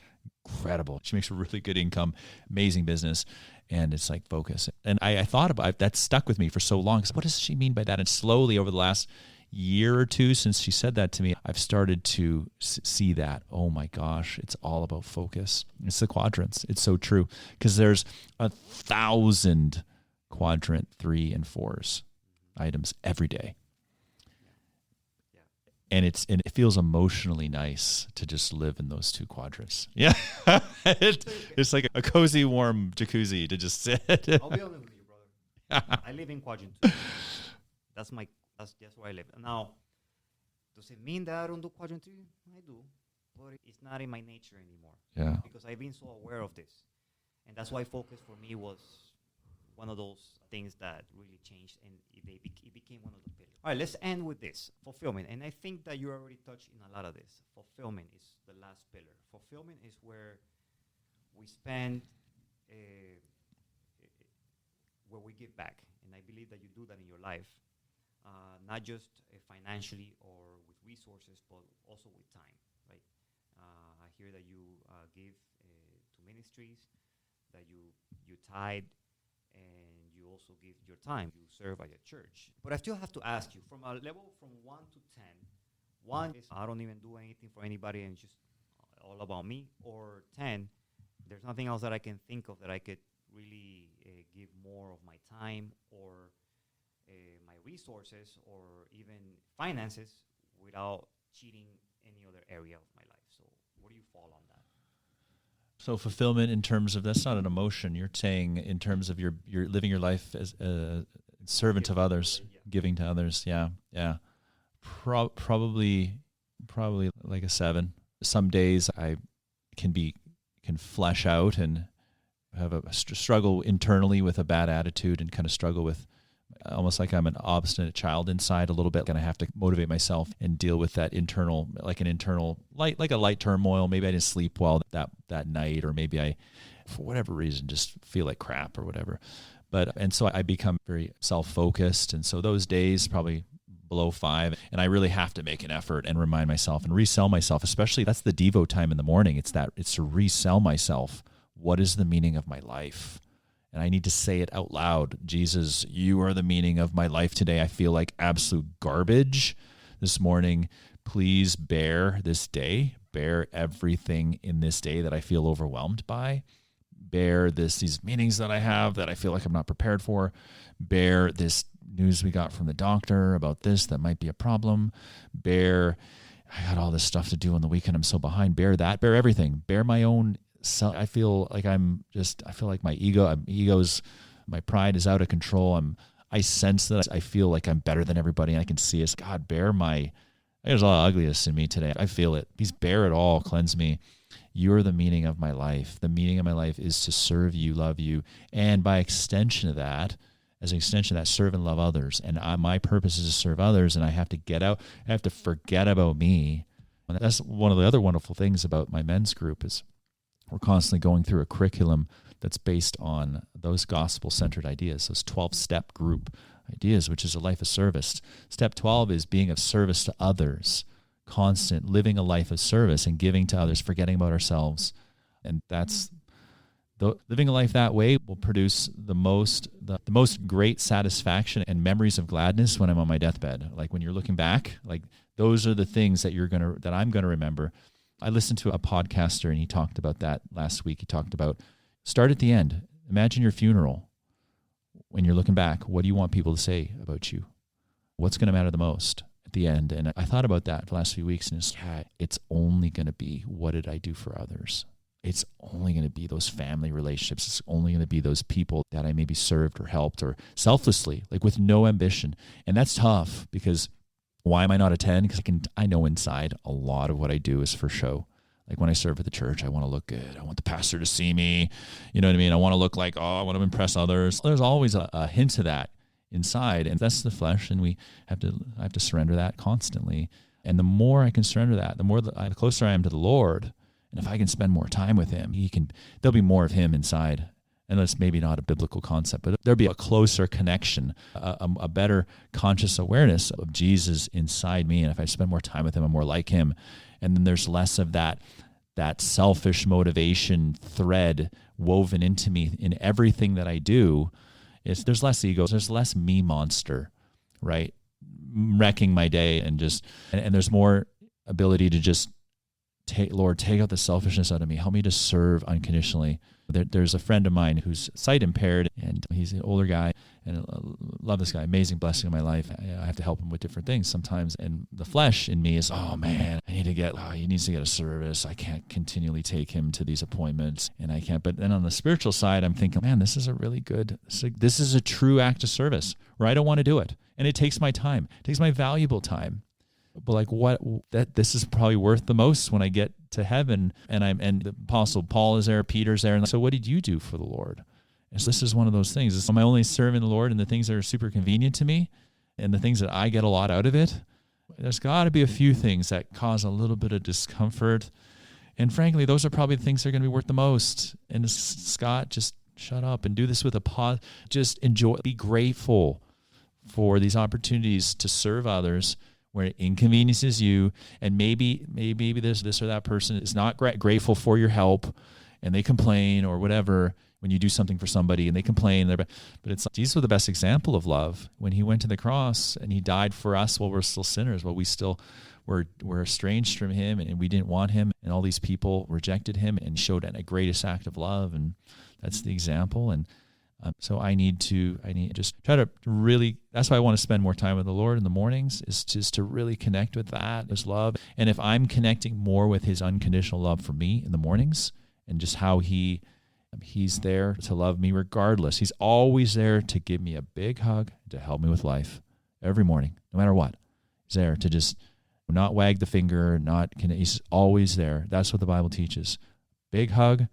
incredible. She makes a really good income, amazing business. And it's like focus. And I thought about it. That stuck with me for so long. What does she mean by that? And slowly over the last year or two since she said that to me, I've started to see that. Oh my gosh, it's all about focus. It's the quadrants. It's so true. Because there's 1,000 quadrant 3 and 4s items every day. And it feels emotionally nice to just live in those 2 quadrants. Yeah. It's like a cozy, warm jacuzzi to just sit. I'll be honest with you, brother. I live in quadrant 2. That's where I live. Now, does it mean that I don't do quadrant 3? I do. But it's not in my nature anymore. Yeah. Because I've been so aware of this. And that's why focus for me was one of those things that really changed, and it became one of the pillars. All right, let's end with this, fulfillment. And I think that you already touched in a lot of this. Fulfillment is the last pillar. Fulfillment is where we spend, where we give back. And I believe that you do that in your life, not just financially or with resources, but also with time, right? I hear that you give to ministries, that you tithe, and you also give your time. You serve at your church. But I still have to ask you, from a level from 1 to 10, 1 is I don't even do anything for anybody and just all about me, or 10, there's nothing else that I can think of that I could really give more of my time or my resources or even finances without cheating any other area of my life. So where do you fall on that? So fulfillment in terms of, that's not an emotion. You're saying in terms of you're living your life as a servant of others, giving to others. Yeah. Probably like a 7. Some days I can flesh out and have a struggle internally with a bad attitude and kind of struggle with almost like I'm an obstinate child inside a little bit, and I have to motivate myself and deal with that internal, like a light turmoil. Maybe I didn't sleep well that night, or maybe I, for whatever reason, just feel like crap or whatever. And so I become very self-focused. And so those days probably below 5. And I really have to make an effort and remind myself and resell myself, especially that's the Devo time in the morning. It's to resell myself. What is the meaning of my life? And I need to say it out loud. Jesus, you are the meaning of my life today. I feel like absolute garbage this morning. Please bear this day. Bear everything in this day that I feel overwhelmed by. Bear these meetings that I have that I feel like I'm not prepared for. Bear this news we got from the doctor about this that might be a problem. Bear, I got all this stuff to do on the weekend. I'm so behind. Bear that. Bear everything. Bear my own self. I feel like my pride is out of control. I sense that I feel like I'm better than everybody, and I can see it. God, there's a lot of ugliness in me today. I feel it. Please bear it all. Cleanse me. You're the meaning of my life. The meaning of my life is to serve you, love you, and by extension of that, serve and love others. And my purpose is to serve others, and I have to get out. I have to forget about me. And that's one of the other wonderful things about my men's group is we're constantly going through a curriculum that's based on those gospel-centered ideas, those 12-step group ideas, which is a life of service. Step 12 is being of service to others, constant, living a life of service and giving to others, forgetting about ourselves. And living a life that way will produce the most great satisfaction and memories of gladness when I'm on my deathbed. Like when you're looking back, like those are the things that I'm gonna remember. I listened to a podcaster and he talked about that last week. He talked about start at the end. Imagine your funeral. When you're looking back, what do you want people to say about you? What's going to matter the most at the end? And I thought about that for the last few weeks, and it's only going to be, what did I do for others? It's only going to be those family relationships. It's only going to be those people that I maybe served or helped or selflessly, like with no ambition. And that's tough because why am I not a 10? Because I know inside a lot of what I do is for show. Like when I serve at the church, I want to look good. I want the pastor to see me. You know what I mean? I want to look like, I want to impress others. There's always a hint of that inside, and that's the flesh, and I have to surrender that constantly. And the more I can surrender that, the closer I am to the Lord. And if I can spend more time with him, there'll be more of him inside. And that's maybe not a biblical concept, but there'll be a closer connection, a better conscious awareness of Jesus inside me. And if I spend more time with him, I'm more like him. And then there's less of that selfish motivation thread woven into me in everything that I do. There's less ego. There's less me monster, right? Wrecking my day and there's more ability to just Lord, take out the selfishness out of me. Help me to serve unconditionally. There's a friend of mine who's sight impaired, and he's an older guy, and I love this guy, amazing blessing in my life. I have to help him with different things sometimes, and the flesh in me is, oh man, he needs to get a service. I can't continually take him to these appointments, and I can't. But then on the spiritual side, I'm thinking, man, this is a true act of service where I don't want to do it, and it takes my time, it takes my valuable time. But this is probably worth the most when I get to heaven, and the Apostle Paul is there, Peter's there, and so what did you do for the Lord? And so this is one of those things. Am I only serving the Lord in the things that are super convenient to me, and the things that I get a lot out of it? There's got to be a few things that cause a little bit of discomfort, and frankly, those are probably the things that are going to be worth the most. And Scott, just shut up and do this with a pause. Just enjoy, be grateful for these opportunities to serve others, where it inconveniences you, and maybe this or that person is not grateful for your help, and they complain or whatever when you do something for somebody, and they complain. But Jesus was the best example of love when he went to the cross and he died for us while we're still sinners, while we still were estranged from him, and we didn't want him, and all these people rejected him, and showed a greatest act of love, and that's the example. And so I need to just try to really, that's why I want to spend more time with the Lord in the mornings, is just to really connect with that, his love. And if I'm connecting more with his unconditional love for me in the mornings, and just how he's there to love me regardless. He's always there to give me a big hug, to help me with life every morning, no matter what. He's there to just not wag the finger, he's always there. That's what the Bible teaches. Big hug,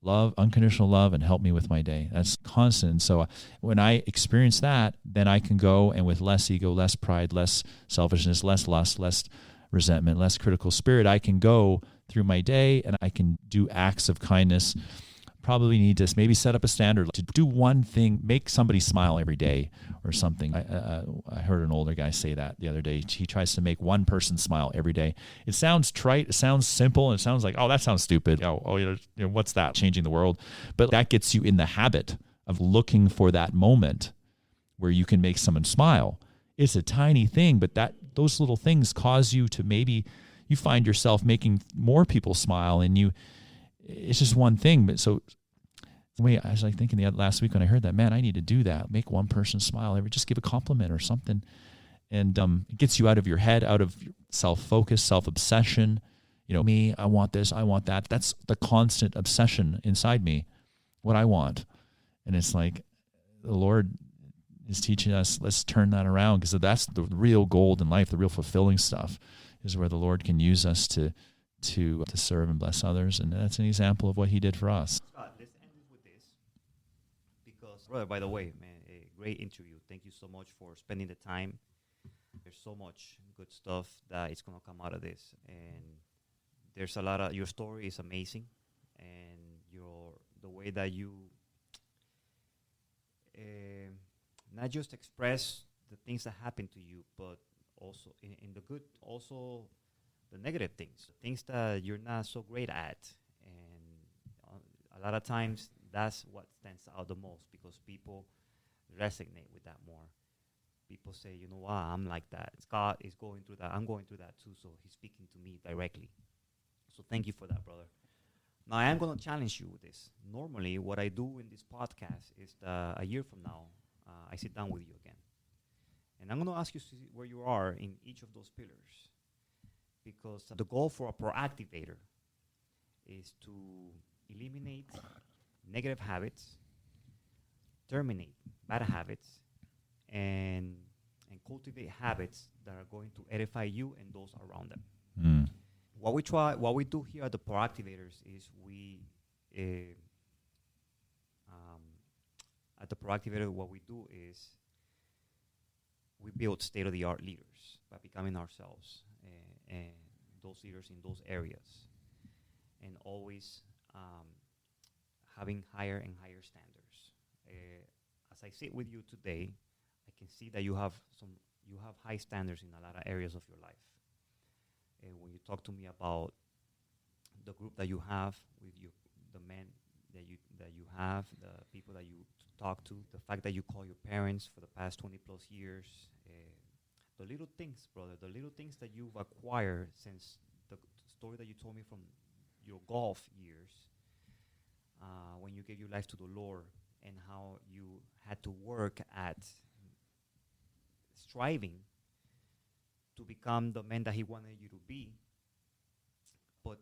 love, unconditional love, and help me with my day. That's constant. So when I experience that, then I can go, and with less ego, less pride, less selfishness, less lust, less resentment, less critical spirit, I can go through my day, and I can do acts of kindness probably need to maybe set up a standard to do one thing, make somebody smile every day or something. I heard an older guy say that the other day. He tries to make one person smile every day. It sounds trite. It sounds simple. And it sounds like, oh, that sounds stupid. What's that? Changing the world. But that gets you in the habit of looking for that moment where you can make someone smile. It's a tiny thing, but those little things cause you to maybe you find yourself making more people smile, and it's just one thing. But so the way I was like thinking the last week when I heard that, man, I need to do that. Make one person smile just give a compliment or something. And it gets you out of your head, out of self-focus, self-obsession. Me, I want this, I want that. That's the constant obsession inside me, what I want. And it's like the Lord is teaching us, let's turn that around, because that's the real gold in life, the real fulfilling stuff is where the Lord can use us to serve and bless others. And that's an example of what he did for us. Scott, let's end it with this. Because, brother, by the way, man, a great interview. Thank you so much for spending the time. There's so much good stuff that is going to come out of this. And there's a lot of, your story is amazing. And the way that you not just express the things that happen to you, but also in the good, also the negative things that you're not so great at. And a lot of times that's what stands out the most, because people resonate with that more. People say, you know what, I'm like that. Scott is going through that. I'm going through that too, so he's speaking to me directly. So thank you for that, brother. Now, I am going to challenge you with this. Normally, what I do in this podcast is a year from now, I sit down with you again. And I'm going to ask you to see where you are in each of those pillars. Because the goal for a proactivator is to eliminate negative habits, terminate bad habits, and cultivate habits that are going to edify you and those around them. Mm. What we do here at the ProActivators is at the ProActivator, what we do is we build state-of-the-art leaders by becoming ourselves and those leaders in those areas, and always having higher and higher standards. As I sit with you today, I can see that you have high standards in a lot of areas of your life. And when you talk to me about the group that you have with you, the men that you have, the people that you talk to, the fact that you call your parents for the past 20 plus years, the little things, brother, the little things that you've acquired since the story that you told me from your golf years, when you gave your life to the Lord, and how you had to work at striving to become the man that he wanted you to be. But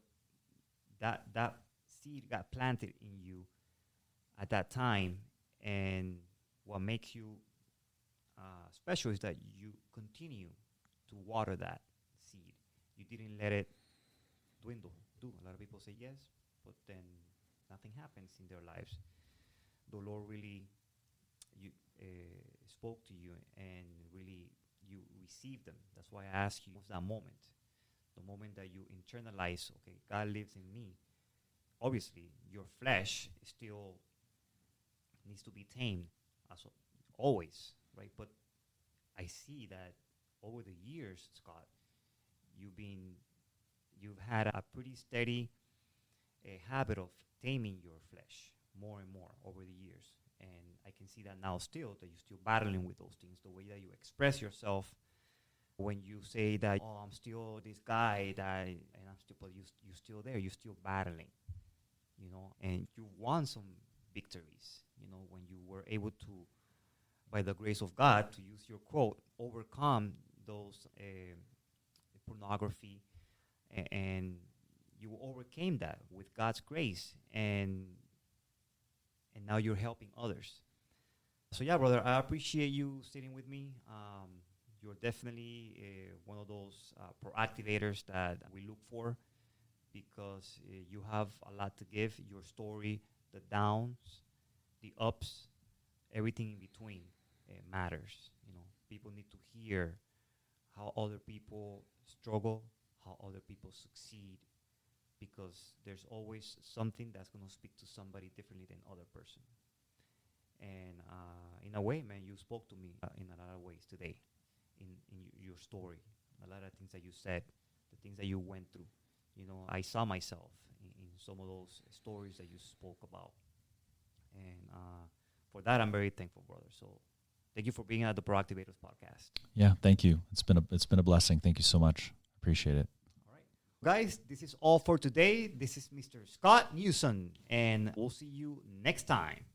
that seed got planted in you at that time, and what makes you special is that you continue to water that seed. You didn't let it dwindle. A lot of people say yes, but then nothing happens in their lives. The Lord really spoke to you, and really you received them. That's why I ask you, what's that moment? The moment that you internalize, okay, God lives in me. Obviously, your flesh still needs to be tamed, as always, right? But I see that over the years, Scott, you've had a pretty steady habit of taming your flesh more and more over the years. And I can see that now still, that you're still battling with those things, the way that you express yourself when you say that, oh, I'm still this guy, and I'm still, but you're still there, you're still battling, and you won some victories, when you were able to, by the grace of God, to use your quote, overcome those pornography, and you overcame that with God's grace, and now you're helping others. So yeah, brother, I appreciate you sitting with me. You're definitely one of those proactivators that we look for, because you have a lot to give. Your story, the downs, the ups, everything in between matters. People need to hear how other people struggle, how other people succeed, because there's always something that's going to speak to somebody differently than other person. And in a way, man, you spoke to me in a lot of ways today in your story. A lot of things that you said, the things that you went through. You know, I saw myself in some of those stories that you spoke about. And for that, I'm very thankful, brother. So thank you for being at the ProActivators podcast. Yeah, thank you. It's been a blessing. Thank you so much. Appreciate it. All right. Guys, this is all for today. This is Mr. Scott Newson, and we'll see you next time.